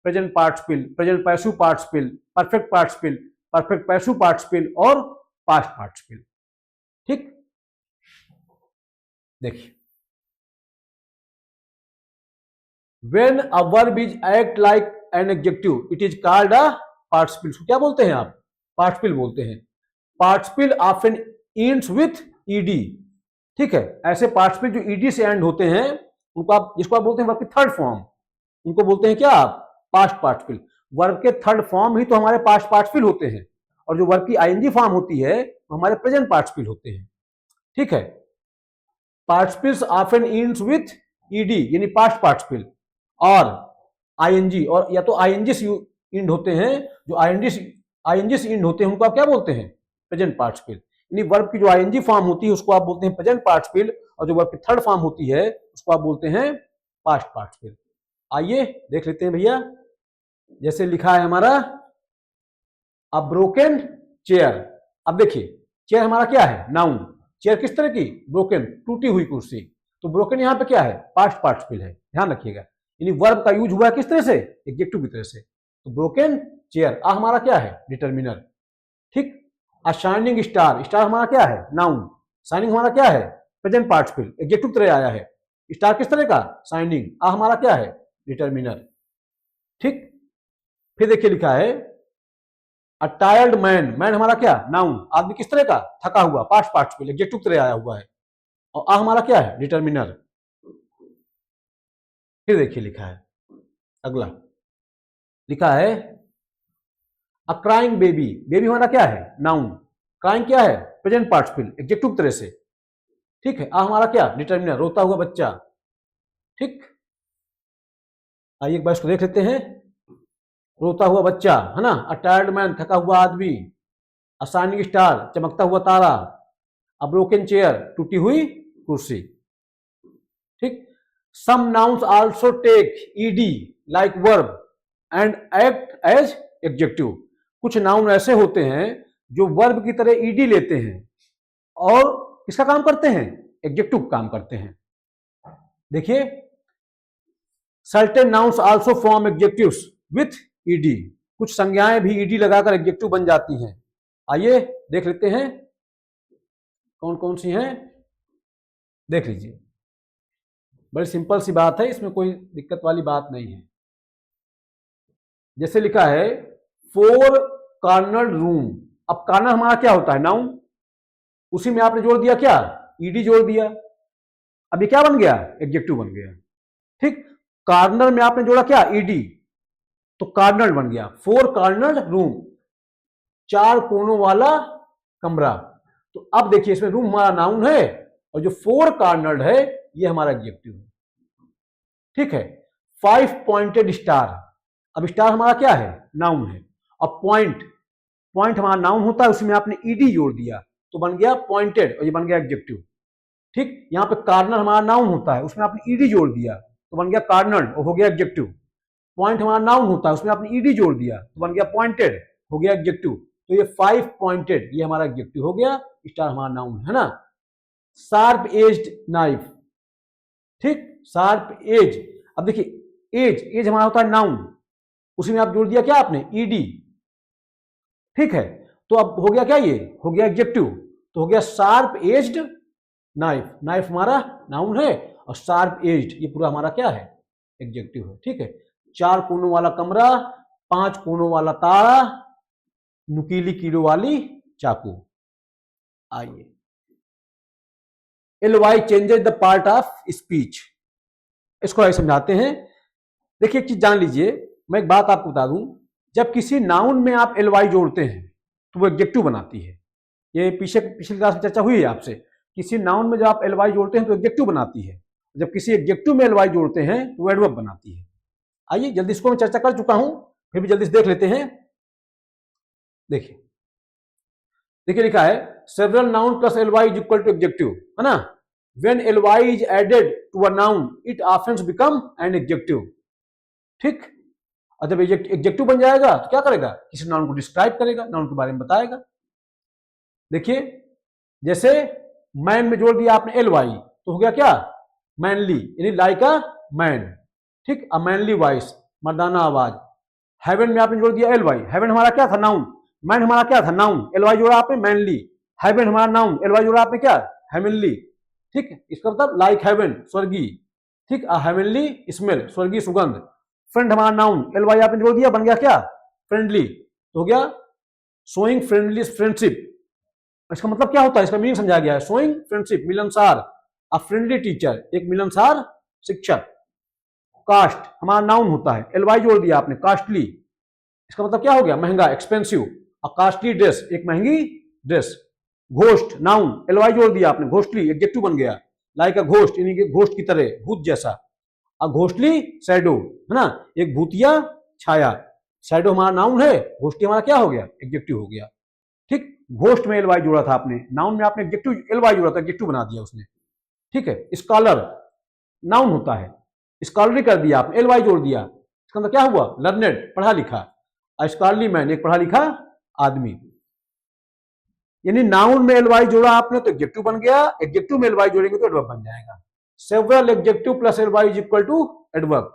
[SPEAKER 1] present participle, present passive participle, perfect participle, perfect passive participle और पास्ट पार्टिसिपल। ठीक, देखिए when a verb is act like an adjective it is called a participle, क्या बोलते हैं आप, पार्टिसिपल बोलते हैं। Participle often ends with ED, ठीक है, ऐसे पार्टिसिपल जो ईडी से एंड होते हैं उनको आप, जिसको आप बोलते हैं वर्ब की थर्ड फॉर्म, उनको बोलते हैं क्या आप, पास्ट पार्टिसिपल। वर्ब के थर्ड फॉर्म ही तो हमारे पास्ट पार्टिसिपल होते हैं, और जो वर्ब की आईएनजी फॉर्म होती है वो हमारे प्रेजेंट पार्टिसिपल होते हैं। ठीक है, participles often ends with ED यानी पास्ट पार्टिसिपल और आईएनजी, और या तो आईएनजी से एंड होते हैं, जो आईएनजी से एंड होते हैं उनको आप क्या बोलते हैं, प्रेजेंट पार्टिसिपल। यानी वर्ब की जो आईएनजी फॉर्म होती है उसको आप बोलते हैं प्रेजेंट पार्टिसिपल, और जो वर्ब की थर्ड फॉर्म होती है उसको आप बोलते हैं पास्ट पार्टिसिपल। आइए देख लेते हैं भैया, जैसे लिखा है हमारा अ ब्रोकन चेयर। अब देखिए चेयर हमारा क्या है, नाउन, चेयर किस तरह की, ब्रोकन, टूटी हुई कुर्सी, तो ब्रोकन यहां पे क्या है, पास्ट पार्टिसिपल है, ध्यान रखिएगा। यानी वर्ब का यूज हुआ है किस तरह से, एडजेक्टिव की तरह से, तो ब्रोकन चेयर, आ हमारा क्या है, डिटर्मिनर। ठीक, अ शाइनिंग स्टार, स्टार हमारा क्या है, नाउन, शाइनिंग हमारा क्या है, प्रेजेंट पार्टिसिपल, एडजेक्टिव तरह आया है, स्टार किस तरह का, शाइनिंग, आ हमारा क्या है, डिटर्मिनर। ठीक, फिर देखिए लिखा है अ टायर्ड मैन, मैन हमारा क्या, नाउन, आदमी किस तरह का, थका हुआ, पास्ट पार्टिसिपल, एडजेक्टिव तरह आया हुआ है, और आ हमारा क्या है, डिटर्मिनर। फिर देखिए लिखा है अगला, लिखा है अ क्राइंग बेबी, बेबी हमारा क्या है, नाउन, क्राइंग क्या है, प्रेजेंट पार्टिसिपल, एडजेक्टिव तरह से। ठीक है, आ हमारा क्या, डिटर्मिनर, रोता हुआ बच्चा। ठीक, आइए एक बार इसको देख लेते हैं, रोता हुआ बच्चा है ना, अ टायर्ड मैन, थका हुआ आदमी, अ शाइनिंग स्टार, चमकता हुआ तारा, अ ब्रोकन चेयर, टूटी हुई कुर्सी। ठीक, some nouns also take ED like verb and act as adjective, कुछ नाउन ऐसे होते हैं जो वर्ब की तरह ईडी लेते हैं और किसका काम करते हैं, एडजेक्टिव काम करते हैं। देखिए certain nouns also form adjectives with ED, कुछ संज्ञाएं भी ईडी लगाकर एडजेक्टिव बन जाती हैं। आइए देख लेते हैं कौन कौन सी हैं, देख लीजिए। बड़ी सिंपल सी बात है, इसमें कोई दिक्कत वाली बात नहीं है। जैसे लिखा है फोर कार्नर रूम। अब कार्नर हमारा क्या होता है? नाउन। उसी में आपने जोड़ दिया क्या? ईडी जोड़ दिया। अब ये क्या बन गया? एडजेक्टिव बन गया। ठीक, कार्नर में आपने जोड़ा क्या? ईडी, तो कार्नर बन गया। फोर कार्नर रूम, चार कोनों वाला कमरा। तो अब देखिए इसमें रूम हमारा नाउन है और जो फोर कार्नर्ड है ये हमारा एडजेक्टिव है। ठीक है। 5 पॉइंटेड स्टार। अब स्टार हमारा क्या है? नाउन है। अब पॉइंट, पॉइंट हमारा नाउन होता है, उसमें आपने ईडी जोड़ दिया तो बन गया पॉइंटेड और ये बन गया एडजेक्टिव। ठीक, यहां पे कार्नर हमारा नाउन होता है, उसमें आपने ईडी जोड़ दिया तो बन गया कार्नर्ड और हो गया एडजेक्टिव। पॉइंट हमारा नाउन होता है, उसमें आपने ईडी जोड़ दिया तो बन गया पॉइंटेड, हो गया एडजेक्टिव। तो ये 5 पॉइंटेड ये हमारा एडजेक्टिव हो गया, स्टार हमारा नाउन है ना। Sharp aged knife. ठीक, शार्प एज। अब देखिए एज, एज हमारा होता है नाउन, उसी में आप जोड़ दिया क्या आपने? ईडी। ठीक है, तो अब हो गया क्या? ये हो गया एडजेक्टिव, तो हो गया शार्प एज्ड नाइफ। नाइफ हमारा नाउन है और शार्प एज्ड ये पूरा हमारा क्या है? एडजेक्टिव है। ठीक है। चार कोनों वाला कमरा, 5 कोनों वाला तारा, नुकीली कीड़ों वाली चाकू। आइए, L Y changes the part of speech, इसको आइए समझाते हैं। देखिए एक चीज जान लीजिए, मैं एक बात आपको बता दूं, जब किसी नाउन में आप एलवाई जोड़ते हैं तो वो एडजेक्टिव बनाती है। ये पिछली क्लास में चर्चा हुई है आपसे, किसी नाउन में जब आप एलवाई जोड़ते हैं तो एडजेक्टिव बनाती है, जब किसी एडजेक्टिव में एलवाई जोड़ते हैं तो वो एडवर्ब बनाती है। आइए जल्दी, इसको मैं चर्चा कर चुका हूं, फिर भी जल्दी से देख लेते हैं। देखिए देखिए लिखा है several noun plus L Y is equal to adjective, है ना। When L Y is added to a noun it often become an adjective. ठीक, और जब एडजेक्टिव बन जाएगा तो क्या करेगा? किसी नाउन को डिस्क्राइब करेगा, नाउन के बारे में बताएगा। देखिए जैसे मैन में जोड़ दिया आपने एलवाई तो हो गया क्या? मैनली, यानी लाइक अ मैन। ठीक, अ मैनली वॉइस, मर्दाना आवाज। हेवन में आपने जोड़ दिया एलवाई, हेवन हमारा क्या था? नाउन। मैन हमारा क्या था? नाउन। एलवाई जोड़ा आपने मैनली। हेवन हमारा नाउन, एलवाई जोड़ा आपने क्या? हेवनली। ठीक, इसका मतलब लाइक हेवन, स्वर्गीय। ठीक, अ हेवनली स्मेल, स्वर्गीय सुगंध। फ्रेंड हमारा नाउन, एलवाई आपने जोड़ दिया, बन गया क्या? फ्रेंडली। तो हो गया शोइंग फ्रेंडली फ्रेंडशिप। इसका मतलब क्या होता है? इसका मीनिंग समझा गया है, शोइंग फ्रेंडशिप, मिलनसार। अ फ्रेंडली टीचर, एक मिलनसार शिक्षक। कास्ट हमारा नाउन होता है, एलवाई जोड़ दिया आपने, कास्टली। इसका मतलब क्या हो गया? महंगा, एक्सपेंसिव। अ कास्टली ड्रेस, एक महंगी ड्रेस। घोस्ट नाउन, एलवाई जोड़ दिया आपने, घोस्टली, एडजेक्टिव बन गया, लाइक अ घोस्ट, यानी कि घोस्ट की तरह, भूत जैसा। अ घोस्टली शैडो, है ना, एक भूतिया छाया। शैडो हमारा नाउन है, घोस्टली हमारा क्या हो गया? एडजेक्टिव हो गया। ठीक, घोस्ट में एलवाई जोड़ा था आपने, नाउन में आपने एडजेक्टिव एलवाई जोड़ा था, एडजेक्टिव बना दिया उसने। ठीक है। स्कॉलर नाउन होता है, स्कॉलरी कर दिया आपने, एलवाई जोड़ दिया, इसका मतलब क्या हुआ? लर्नेड, पढ़ा लिखा। स्कॉलरली मैन, एक पढ़ा लिखा आदमी। यानी नाउन में एलवाई जोड़ा आपने तो एडजेक्टिव बन गया, एडजेक्टिव में एलवाई जोड़ेंगे तो एडवर्ब बन जाएगा। Several adjective plus L Y is equal to adverb.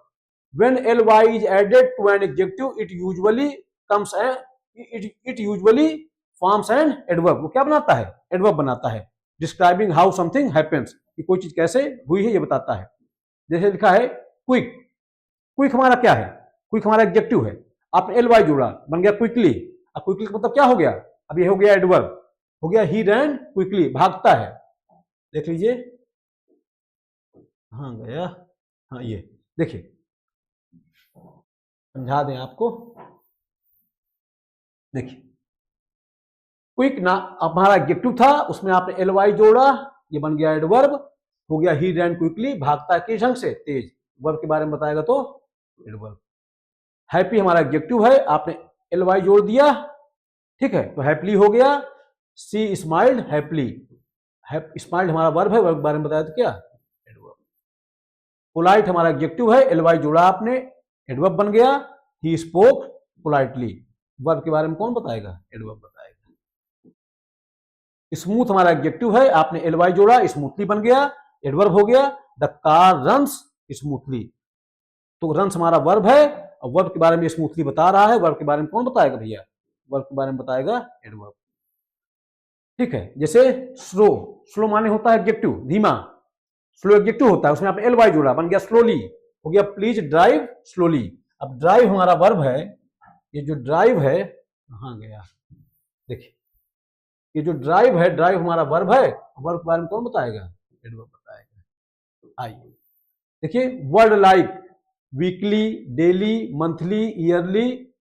[SPEAKER 1] When L Y is added to an adjective it usually comes it usually forms an adverb. वो क्या बनाता है? एडवर्ब बनाता है। डिस्क्राइबिंग हाउ समथिंग हैपेंस, कि कोई चीज कैसे हुई है ये बताता है। जैसे लिखा है क्विक, क्विक हमारा क्या है? क्विक हमारा एडजेक्टिव है, आपने एलवाई जोड़ा, बन गया क्विकली। अब क्विकली का मतलब क्या हो गया? अब ये हो गया एडवर्ब, हो गया ही रैन क्विकली, भागता है। देख लीजिए, हाँ गया, हाँ ये देखिए समझा दें आपको। देखिए क्विक ना हमारा एडजेक्टिव था, उसमें आपने एलवाई जोड़ा, ये बन गया एडवर्ब, हो गया ही रैन क्विकली, भागता है किस ढंग से? तेज। वर्ब के बारे में बताएगा तो एडवर्ब। हैप्पी हमारा एडजेक्टिव है, आपने एलवाई जोड़ दिया, ठीक है, तो हैप्पीली हो गया। सी स्माइल्ड हैप्पीली, स्माइल्ड हमारा वर्ब है, वर्ब के बारे में बताया तो क्या? एडवर्ब। पोलाइट हमारा एडजेक्टिव है, एलवाई जोड़ा आपने, एडवर्ब बन गया। ही स्पोक पोलाइटली, वर्ब के बारे में कौन बताएगा? एडवर्ब बताएगा। स्मूथ हमारा एडजेक्टिव है, आपने एलवाई जोड़ा, स्मूथली बन गया, एडवर्ब हो गया। द कार रन्स स्मूथली, तो रन्स हमारा वर्ब है और वर्ब के बारे में स्मूथली बता रहा है। वर्ब के बारे में कौन बताएगा भैया? वर्ब के बारे में बताएगा एडवर्ब। ठीक है, जैसे स्लो, स्लो माने होता है एडजेक्टिव, धीमा, स्लो एडजेक्टिव होता है, उसमें आपने एल वाई जोड़ा, बन गया स्लोली, हो गया प्लीज ड्राइव स्लोली। अब ड्राइव हमारा वर्ब है, ये जो ड्राइव है कहां गया, देखिए ये जो ड्राइव है, ड्राइव हमारा वर्ब है, वर्ब के बारे में कौन बताएगा? एडवर्ब बताएगा। आइए देखिए, word like weekly, daily, monthly, yearly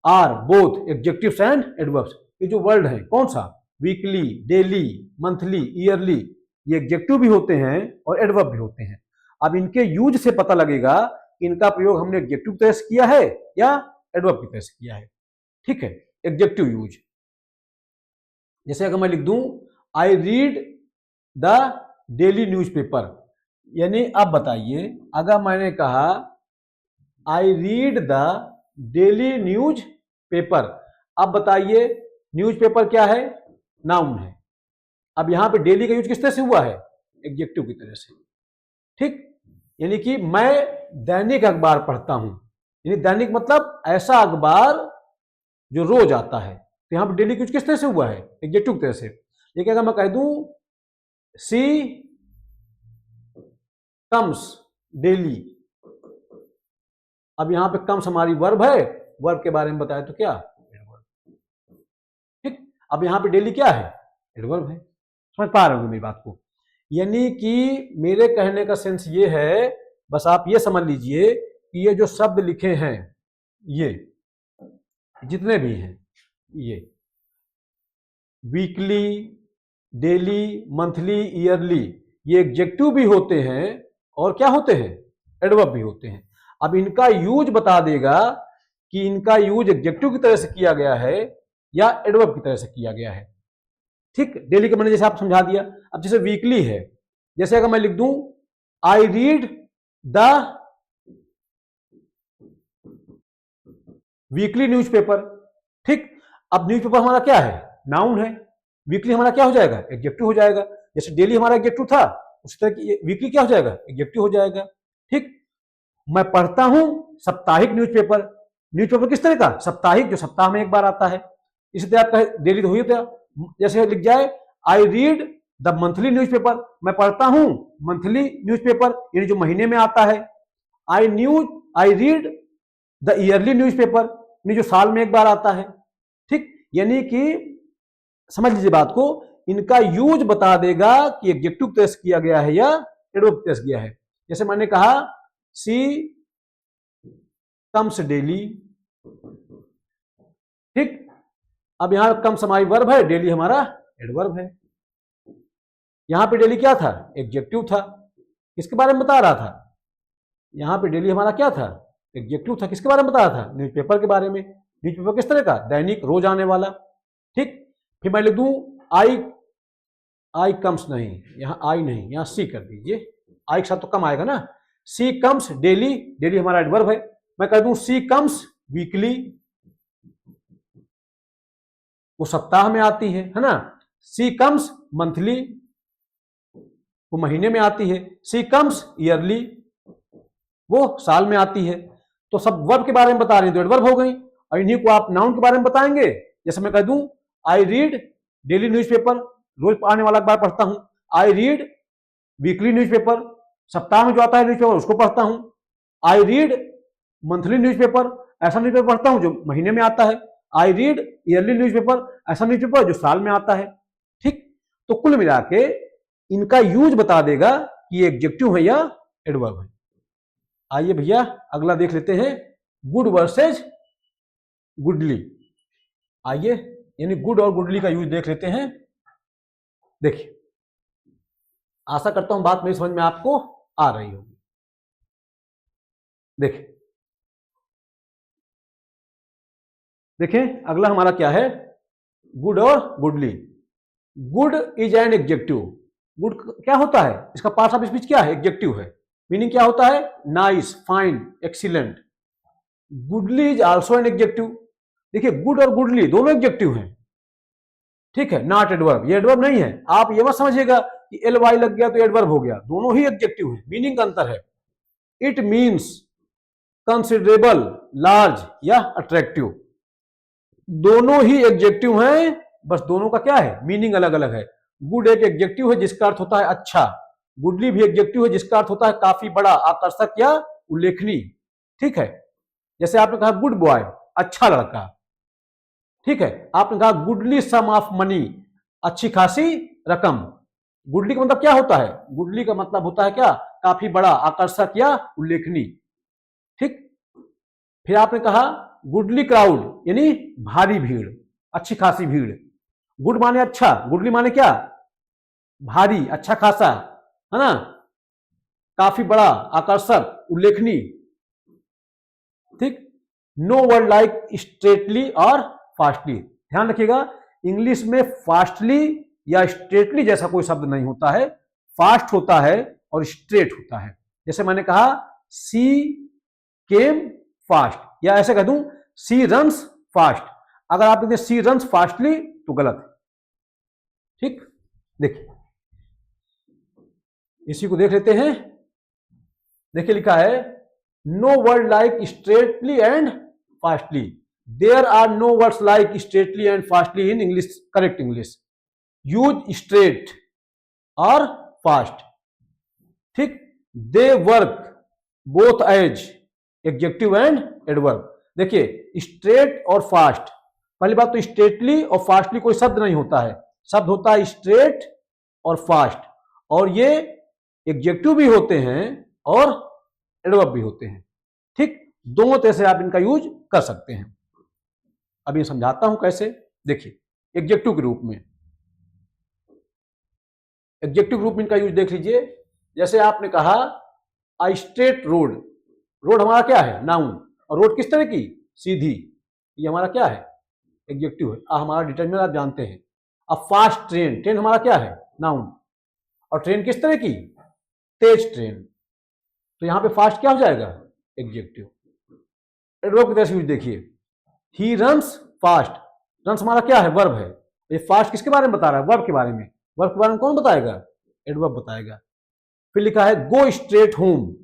[SPEAKER 1] are both adjectives and adverbs. ये जो वर्ड है कौन सा? वीकली, डेली, मंथली, ईयरली, ये एडजेक्टिव भी होते हैं और एडवर्ब भी होते हैं। अब इनके यूज से पता लगेगा कि इनका प्रयोग हमने एडजेक्टिव की तरह से किया है या एडवर्ब की तरह से किया है। ठीक है, एडजेक्टिव यूज, जैसे अगर मैं लिख दूं I read the daily newspaper, यानी अब बताइए अगर मैंने कहा I read the daily news paper, अब बताइए न्यूज़पेपर क्या है? नाउन है। अब यहां पे डेली का यूज किस तरह से हुआ है? एडजेक्टिव की तरह से। ठीक, यानी कि मैं दैनिक अखबार पढ़ता हूं, यानी दैनिक मतलब ऐसा अखबार जो रोज आता है, तो यहां पे डेली यूज किस तरह से हुआ है? एडजेक्टिव की तरह से। लेकिन अगर मैं कह दूं सी कम्स डेली, अब यहां पे कम्स हमारी वर्ब है, वर्ब के बारे में बताया तो क्या? एडवर्ब। ठीक, अब यहां पे डेली क्या है? एडवर्ब है। समझ पा रहे होंगे मेरी बात को? यानी कि मेरे कहने का सेंस ये है, बस आप ये समझ लीजिए कि ये जो शब्द लिखे हैं, ये जितने भी हैं, ये वीकली, डेली, मंथली, ईयरली, ये एडजेक्टिव भी होते हैं और क्या होते हैं? एडवर्ब भी होते हैं। अब इनका यूज बता देगा कि इनका यूज एडजेक्टिव की तरह से किया गया है या एडवर्ब की तरह से किया गया है। ठीक, डेली के मैंने जैसे आप समझा दिया। अब जैसे वीकली है, जैसे अगर मैं लिख दूं I read the weekly newspaper. ठीक, अब न्यूज़पेपर हमारा क्या है? नाउन है। वीकली हमारा क्या हो जाएगा? एडजेक्टिव हो जाएगा। जैसे डेली हमारा एडजेक्टिव था, उसी तरह की वीकली क्या हो जाएगा? एडजेक्टिव हो जाएगा। ठीक, मैं पढ़ता हूं साप्ताहिक न्यूज़पेपर, न्यूज़पेपर किस तरह का? साप्ताहिक, जो सप्ताह में एक बार आता है। इसी तरह आपका डेली तो हो ही था, जैसे लिख जाए I read the monthly newspaper, मैं पढ़ता हूं मंथली न्यूज़पेपर, यानी जो महीने में आता है। I read the yearly newspaper, यानी जो साल में एक बार आता है। ठीक, यानी कि समझ लीजिए बात को, इनका यूज बता देगा कि एडजेक्टिव तरह से किया गया है या एडवर्ब तरह से किया है। जैसे मैंने कहा सी कम्स डेली। ठीक, अब यहां कम्स हमारी वर्ब है, डेली हमारा एडवर्ब है। यहां पे डेली क्या था? एडजेक्टिव था। किसके बारे में बता रहा था? यहां पे डेली हमारा क्या था? एडजेक्टिव था। किसके बारे में बता रहा था? न्यूज़पेपर के बारे में। न्यूज़पेपर किस तरह का? दैनिक, रोज आने वाला। ठीक, फिर मैं लिख दूं आई कम्स, नहीं यहां आई नहीं, यहां सी कर दीजिए, आई के साथ तो कम आएगा ना। सी कम्स डेली, डेली हमारा एडवर्ब है। मैं कह दूं सी कम्स वीकली, वो सप्ताह में आती है ना। सी कम्स मंथली, वो महीने में आती है। सी कम्स ईयरली, वो साल में आती है। तो सब वर्ब के बारे में बता रहे हैं तो एडवर्ब हो गई, और इन्हीं को आप नाउन के बारे में बताएंगे। जैसे मैं कह दूं आई रीड डेली न्यूज़पेपर, रोज आने वाला अखबार पढ़ता हूं। आई रीड वीकली न्यूज़पेपर, सप्ताह में जो आता है न्यूज़पेपर उसको पढ़ता हूं। आई रीड मंथली न्यूज़पेपर, ऐसा न्यूज़पेपर पढ़ता हूं जो महीने में आता है। आई रीड ईयरली न्यूज़पेपर, ऐसा न्यूज़पेपर जो साल में आता है। ठीक, तो कुल मिला के इनका यूज बता देगा कि ये एडजेक्टिव है या एडवर्ब है। आइए भैया अगला देख लेते हैं, गुड वर्सेज गुडली। आइए, यानी गुड और गुडली का यूज देख लेते हैं। देखिए, आशा करता हूं बात मेरी समझ में आपको आ रही होगी। देखिए देखें, अगला हमारा क्या है? गुड और goodly. Good is an adjective. Good क्या होता है? इसका पार्ट ऑफ स्पीच क्या है? एडजेक्टिव है। मीनिंग क्या होता है? Nice, fine, excellent. Goodly is also an adjective. देखिए, गुड और गुडली दोनों एडजेक्टिव हैं। ठीक है, नॉट एडवर्ब, ये एडवर्ब नहीं है। आप ये मत समझिएगा कि एल वाई लग गया तो एडवर्ब हो गया, दोनों ही एडजेक्टिव है, मीनिंग का अंतर है। इट मीन्स कंसिडरेबल, लार्ज या अट्रैक्टिव। दोनों ही एडजेक्टिव हैं, बस दोनों का क्या है, मीनिंग अलग अलग है। गुड एक एडजेक्टिव है जिसका अर्थ होता है अच्छा, गुडली भी एडजेक्टिव है जिसका अर्थ होता है काफी बड़ा, आकर्षक या उल्लेखनीय। ठीक है, जैसे आपने कहा गुड बॉय, अच्छा लड़का। ठीक है, आपने कहा गुडली सम ऑफ मनी, अच्छी खासी रकम। गुडली का मतलब क्या होता है, गुडली का मतलब होता है क्या, काफी बड़ा, आकर्षक या उल्लेखनीय। ठीक, फिर आपने कहा गुडली क्राउड यानी भारी भीड़, अच्छी खासी भीड़। गुड माने अच्छा, गुडली माने क्या, भारी, अच्छा खासा, है ना, काफी बड़ा, आकर्षक, उल्लेखनीय। ठीक, नो वर्ड लाइक स्ट्रेटली और फास्टली। ध्यान रखिएगा, इंग्लिश में फास्टली या स्ट्रेटली जैसा कोई शब्द नहीं होता है, फास्ट होता है और स्ट्रेट होता है। जैसे मैंने कहा सी केम फास्ट, या ऐसे कह दूं सी रन्स फास्ट। अगर आप लिखते सी रन्स फास्टली तो गलत है। ठीक, देखिए इसी को देख लेते हैं। देखिए लिखा है no word like straightly and fastly, there are no words like straightly and fastly in English, correct English. Use straight और फास्ट। ठीक, they work both as adjective and adverb. देखिए स्ट्रेट और फास्ट, पहली बात तो स्ट्रेटली और fastly कोई शब्द नहीं होता है, शब्द होता है स्ट्रेट और फास्ट, और ये एडजेक्टिव भी होते हैं और एडवर्ब भी होते हैं। ठीक, दोनों तरह से आप इनका यूज कर सकते हैं। अभी समझाता हूं कैसे। देखिए एडजेक्टिव के रूप में, एडजेक्टिव रूप में इनका यूज देख लीजिए। जैसे आपने कहा अ स्ट्रेट रोड, रोड हमारा क्या है, नाउन, और रोड किस तरह की, सीधी, ये हमारा क्या है, एडजेक्टिव है। हमारा डिटरमिनर आप जानते हैं। अब फास्ट ट्रेन, ट्रेन हमारा क्या है, नाउन, और ट्रेन किस तरह की, तेज ट्रेन, तो यहां पे फास्ट क्या हो जाएगा, एडजेक्टिव। एडवर्ब की तरह से यूज देखिए, ही रन्स फास्ट, रन्स हमारा क्या है, वर्ब है। ये फास्ट किसके बारे में बता रहा है, वर्ब के बारे में। वर्ब के बारे में कौन बताएगा, एडवर्ब बताएगा। फिर लिखा है गो स्ट्रेट होम।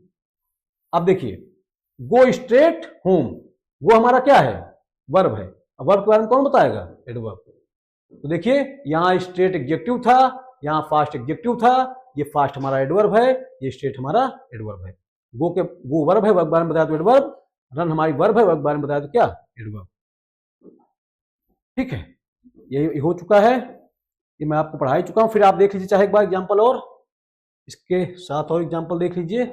[SPEAKER 1] अब देखिए गो स्ट्रेट होम, वो हमारा क्या है, वर्ब है। वर्ब के बारे में कौन बताएगा, एडवर्ब। तो देखिए यहां स्ट्रेट एडजेक्टिव था, यहां फास्ट एडजेक्टिव था, ये फास्ट हमारा एडवर्ब है, ये स्ट्रेट हमारा एडवर्ब है। गो वर्ब है, वर्ब के बारे में बताया तो एडवर्ब, रन हमारी वर्ब है, वर्ब के बारे में बताया तो क्या, एडवर्ब। ठीक है, ये हो चुका है, ये मैं आपको पढ़ा ही चुका हूं। फिर आप देख लीजिए चाहे एक बार एग्जाम्पल, और इसके साथ और एग्जाम्पल देख लीजिए।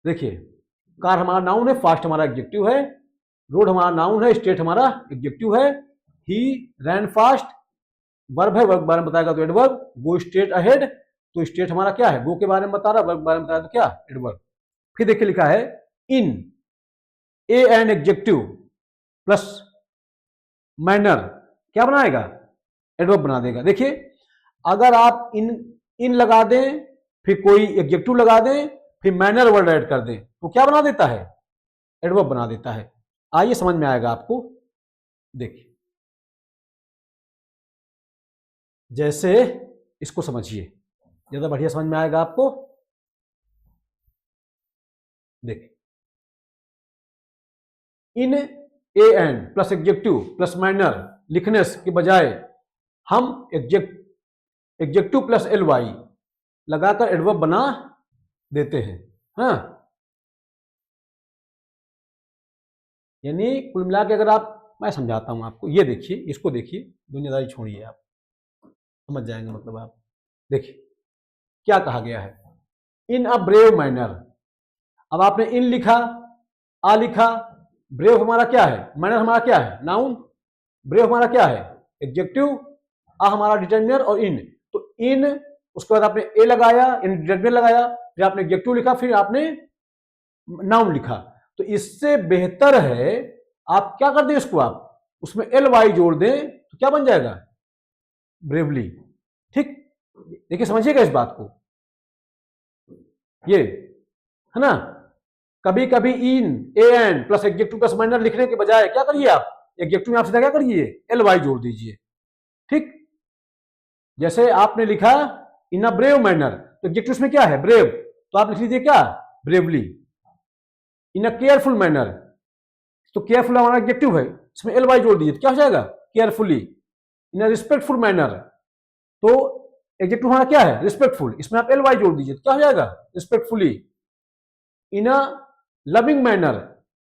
[SPEAKER 1] देखिए कार हमारा नाउन है, फास्ट हमारा एडजेक्टिव है, रोड हमारा नाउन है, स्ट्रेट हमारा एडजेक्टिव है। ही रैन फास्ट वर्ब है, वर्ब के बारे में बताएगा तो एडवर्ब। गो स्ट्रेट अहेड, तो स्ट्रेट हमारा क्या है, गो के बारे में बता रहा, वर्ब के बारे में बताया तो क्या, एडवर्ब। फिर देखिए लिखा है इन a an adjective plus manner, क्या बनाएगा, एडवर्ब बना देगा। देखिए अगर आप इन लगा दें, फिर कोई एडजेक्टिव लगा दें, फिर मैनर वर्ड ऐड कर दें, तो क्या बना देता है, एडवर्ब बना देता है। आइए समझ में आएगा आपको। देखिए जैसे इसको समझिए, ज्यादा बढ़िया समझ में आएगा आपको। देखिए in a an plus adjective plus manner लिखने के बजाय हम एडजेक्टिव प्लस एल वाई लगाकर एडवर्ब बना देते हैं। हाँ, यानी कुल मिला के अगर आप, मैं समझाता हूं आपको, ये देखिए, इसको देखिए, दुनियादारी छोड़िए, आप समझ जाएंगे मतलब आप। देखिए क्या कहा गया है, इन अ ब्रेव मैनर। अब आपने इन लिखा, आ लिखा, ब्रेव हमारा क्या है, मैनर हमारा क्या है, नाउन, ब्रेव हमारा क्या है, एडजेक्टिव, आ हमारा डिटरमिनर, और इन, तो इन, उसके बाद आपने ए लगाया, इन डिटरमिनर लगाया, फिर आपने एडजेक्टिव लिखा, फिर आपने नाउन लिखा। तो इससे बेहतर है आप क्या कर दें, इसको आप उसमें एल वाई जोड़ दें, तो क्या बन जाएगा, ब्रेवली। ठीक, देखिए समझिएगा इस बात को, ये है ना। कभी कभी in a an plus adjective plus manner लिखने के बजाय क्या करिए आप, एडजेक्टिव में आप सीधा क्या करिए, एल वाई जोड़ दीजिए। ठीक, जैसे आपने लिखा इन अ ब्रेव मैनर, तो एडजेक्टिव इसमें क्या है? ब्रेव, तो आप लिख लीजिए क्या? ब्रेवली। इन अ केयरफुल मैनर, तो केयरफुल हमारा एडजेक्टिव है, इसमें एल वाई जोड़ दीजिए तो क्या हो जाएगा? केयरफुली। इन अ रिस्पेक्टफुल मैनर, तो एडजेक्टिव हमारा क्या है? रिस्पेक्टफुल, इसमें आप एल वाई जोड़ दीजिए तो क्या हो जाएगा? Respectfully. In a loving manner,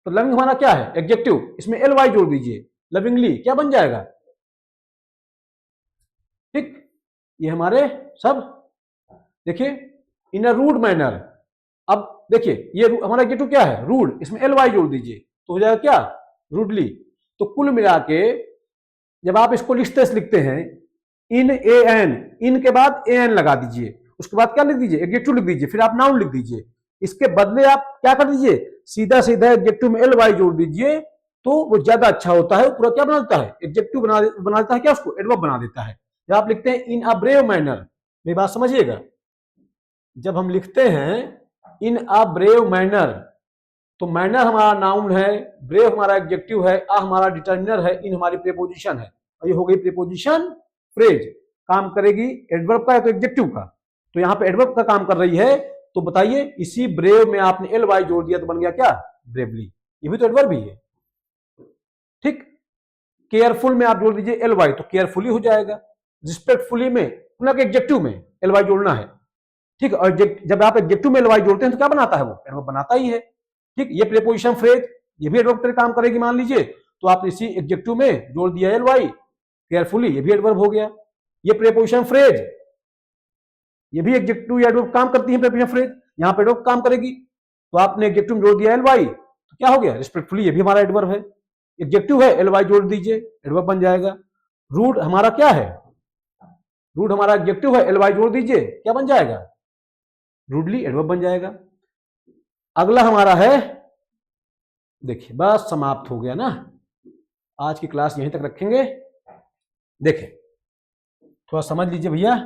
[SPEAKER 1] तो लविंग हमारा क्या है? एडजेक्टिव, इसमें एल वाई जोड़ दीजिए, लविंगली क्या बन जाएगा? ठीक, ये हमारे सब। देखिए इन अ रूड मैनर, अब देखिए ये हमारा एडजेक्टिव क्या है? रूड, इसमें एल वाई जोड़ दीजिए तो हो जाएगा क्या? रूडली। तो कुल मिला के जब आप इसको लिखते हैं इन ए एन, इन के बाद ए एन लगा दीजिए, उसके बाद क्या लिख दीजिए? एडजेक्टिव लिख दीजिए, फिर आप नाउन लिख दीजिए। इसके बदले आप क्या कर दीजिए? सीधा सीधा एडजेक्टिव में एल वाई जोड़ दीजिए, तो वो ज्यादा अच्छा होता है, पूरा क्या बना देता है? एडजेक्टिव बना देता है, क्या उसको? एडवर्ब बना देता है। जब आप लिखते हैं इन अ ब्रेव मैनर, मेरी बात समझिएगा, जब हम लिखते हैं इन अ ब्रेव मैनर, तो मैनर हमारा नाउन है, ब्रेव हमारा एडजेक्टिव है, आ हमारा डिटर्मिनर है, इन हमारी प्रीपोजिशन है, और ये हो गई प्रीपोजिशन फ्रेज। काम करेगी एडवर्ब का या तो एडजेक्टिव का, तो यहां पे एडवर्ब का काम कर रही है। तो बताइए इसी ब्रेव में आपने एल वाई जोड़ दिया तो बन गया क्या? ब्रेवली। ये भी तो एडवर्ब ही है। ठीक, केयरफुल में आप जोड़ दीजिए एल वाई तो केयरफुली हो जाएगा। रिस्पेक्टफुली में एडजेक्टिव में एल वाई जोड़ना है। ठीक, और जब आप एडजेक्टिव में एल वाई जोड़ते हैं तो क्या बनाता है? वो एडवर्ब बनाता ही है। ठीक, ये प्रीपोजिशन फ्रेज, ये भी एडवर्ब काम करेगी मान लीजिए, तो आप इसी एडजेक्टिव में जोड़ दिया एल वाई, केयरफुली, ये भी एडवर्ब हो गया। ये प्रीपोजिशन फ्रेज, ये भी एडजेक्टिव या एडवर्ब काम करती है। प्रीपोजिशन फ्रेज यहां पे एडवर्ब काम करेगी, तो आपने एडजेक्टिव में जोड़ दिया एल वाई तो क्या हो गया? रिस्पेक्टफुली, ये भी हमारा एडवर्ब है। एडजेक्टिव है, एल वाई जोड़ दीजिए, एडवर्ब बन जाएगा। रूड हमारा क्या है? रूड हमारा एडजेक्टिव है, एल वाई जोड़ दीजिए, क्या बन जाएगा? रूडली, एडवर्ब बन जाएगा। अगला हमारा है, देखिए बस समाप्त हो गया ना, आज की क्लास यहीं तक रखेंगे। देखिए थोड़ा समझ लीजिए भैया,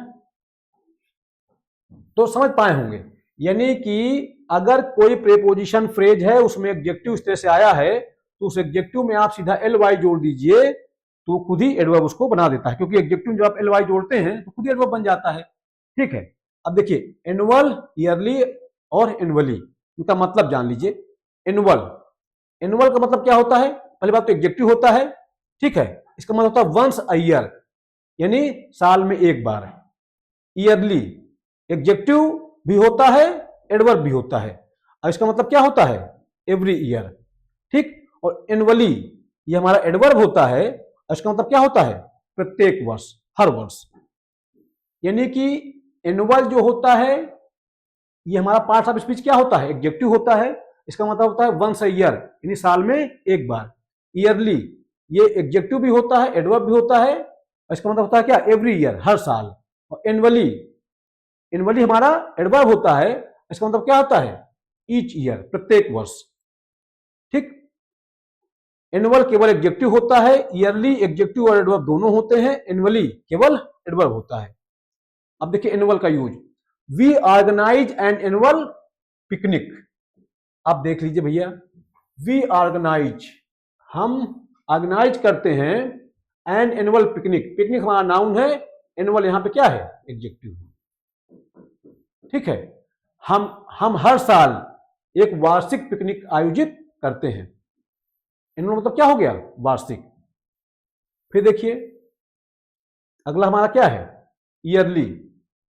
[SPEAKER 1] तो समझ पाए होंगे। यानी कि अगर कोई प्रीपोजिशन फ्रेज है, उसमें एडजेक्टिव इस तरह से आया है, तो उस एडजेक्टिव में आप सीधा एल वाई जोड़ दीजिए तो खुद ही एडवर्ब उसको बना देता है, क्योंकि एडजेक्टिव जब आप एल वाई जोड़ते हैं तो खुद ही एडवर्ब बन जाता है। ठीक है, अब देखिए एनुअल, ईयरली और एनुअली, इनका मतलब जान लीजिए। एनुअल, एनुअल का मतलब क्या होता है? पहली बात तो एडजेक्टिव होता है। ठीक है, इसका मतलब होता है वंस अ ईयर, यानी साल में एक बार। ईयरली एडजेक्टिव भी होता है, एडवर्ब भी होता है, और इसका मतलब क्या होता है? Every year. ठीक, और एनुअली ये हमारा एडवर्ब होता है, और इसका मतलब क्या होता है? प्रत्येक वर्ष, हर वर्ष। यानी कि एनुअल जो होता है ये हमारा पार्ट ऑफ स्पीच क्या होता है? एडजेक्टिव होता है, इसका मतलब होता है वंस अ ईयर, यानी साल में एक बार। ईयरली ये एडजेक्टिव भी होता है, एडवर्ब भी होता है, इसका मतलब होता है क्या? एवरी ईयर, हर साल। और एनुअली, एनुअली हमारा एडवर्ब होता है, इसका मतलब क्या होता है? ईच ईयर, प्रत्येक वर्ष। ठीक, एनुअल केवल एडजेक्टिव होता है, ईयरली एडजेक्टिव और एडवर्ब दोनों होते हैं, एनुअली केवल एडवर्ब होता है। अब देखिए एनुअल का use, we organise an annual picnic. आप देख लीजिए भैया, वी ऑर्गेनाइज, हम ऑर्गेनाइज करते हैं एन एनुअल पिकनिक, पिकनिक हमारा नाउन है, एनुअल यहां पे क्या है? एडजेक्टिव। ठीक है, हम हर साल एक वार्षिक पिकनिक आयोजित करते हैं। एनुअल मतलब क्या हो गया? वार्षिक। फिर देखिए अगला हमारा क्या है? ईयरली।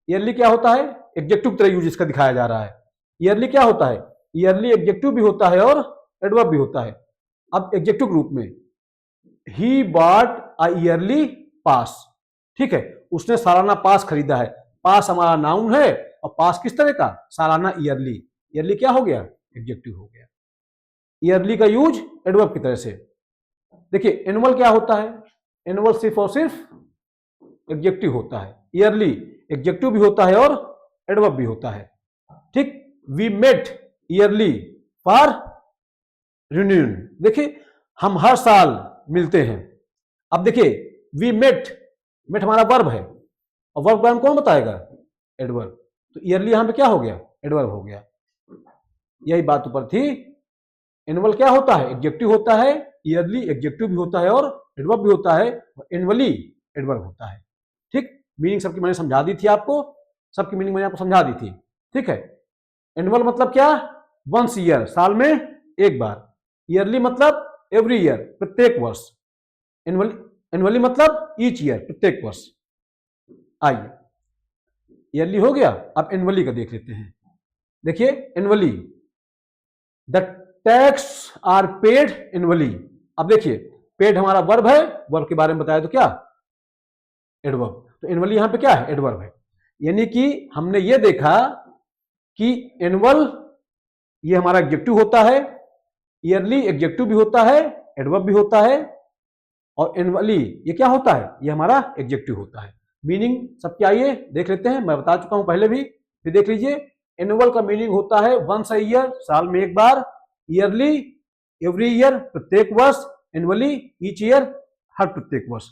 [SPEAKER 1] ईयरली क्या होता है? एडजेक्टिव तरह यूज इसका दिखाया जा रहा है। ईयरली क्या होता है? ईयरली एडजेक्टिव भी होता है और एडवर्ब भी होता है। अब एडजेक्टिव ग्रुप में, he bought a yearly pass. ठीक है, उसने सालाना पास खरीदा है। पास हमारा नाउन है, और पास किस तरह का? सालाना, ईयरली। ईयरली क्या हो गया? एडजेक्टिव हो गया। ईयरली का यूज एडवर्ब की तरह से। देखिए एनुअल क्या होता है? एनुअल सिर्फ और सिर्फ एडजेक्टिव होता है। ईयरली एडजेक्टिव भी होता है और एडवर्ब भी होता है। ठीक, we met yearly for reunion. देखिए हम हर साल मिलते हैं। अब देखिए वी मेट, मेट हमारा वर्ब है, और वर्ब का कौन बताएगा? एडवर्ब। तो ईयरली यहां पे क्या हो गया? एडवर्ब हो गया। यही बात ऊपर थी। एनुअल क्या होता है? एडजेक्टिव होता है, ईयरली एडजेक्टिव भी होता है और एडवर्ब भी होता है, और एनुअली एडवर्ब होता है। ठीक, मीनिंग सबकी मैंने समझा दी थी आपको। सबकी मीनिंग मैंने आपको समझा दी थी, ठीक है। एनुअल मतलब क्या, वंस ईयर, साल में एक बार। ईयरली मतलब एवरी ईयर, प्रत्येक वर्ष। एनुअली मतलब ईच ईयर, प्रत्येक वर्ष। आइए, ईयरली हो गया, अब एनुअली का देख लेते हैं। देखिए annually, the tax are paid annually. अब देखिए, पेड हमारा वर्ब है, वर्ब के बारे में बताया तो क्या, एडवर्ब। तो एनुअली यहां पे क्या है, एडवर्ब है। यानी कि हमने ये देखा कि एनुअल ये हमारा एडजेक्टिव होता है, ईयरली एडजेक्टिव भी होता है, एडवर्ब भी होता है, और एनुअली ये क्या होता है, ये हमारा एडजेक्टिव होता है। मीनिंग सबके आइए देख लेते हैं, मैं बता चुका हूं पहले भी, फिर देख लीजिए। एनुअल का मीनिंग होता है वंस अ ईयर, साल में एक बार। ईयरली एवरी ईयर, प्रत्येक वर्ष। एनुअली ईच ईयर, हर प्रत्येक वर्ष।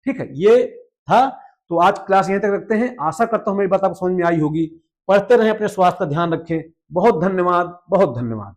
[SPEAKER 1] ठीक है, ये था। तो आज क्लास यहीं तक रखते हैं। आशा करता हूं मेरी बात आपको समझ में आई होगी। पढ़ते रहें, अपने स्वास्थ्य का ध्यान रखें। बहुत धन्यवाद, बहुत धन्यवाद।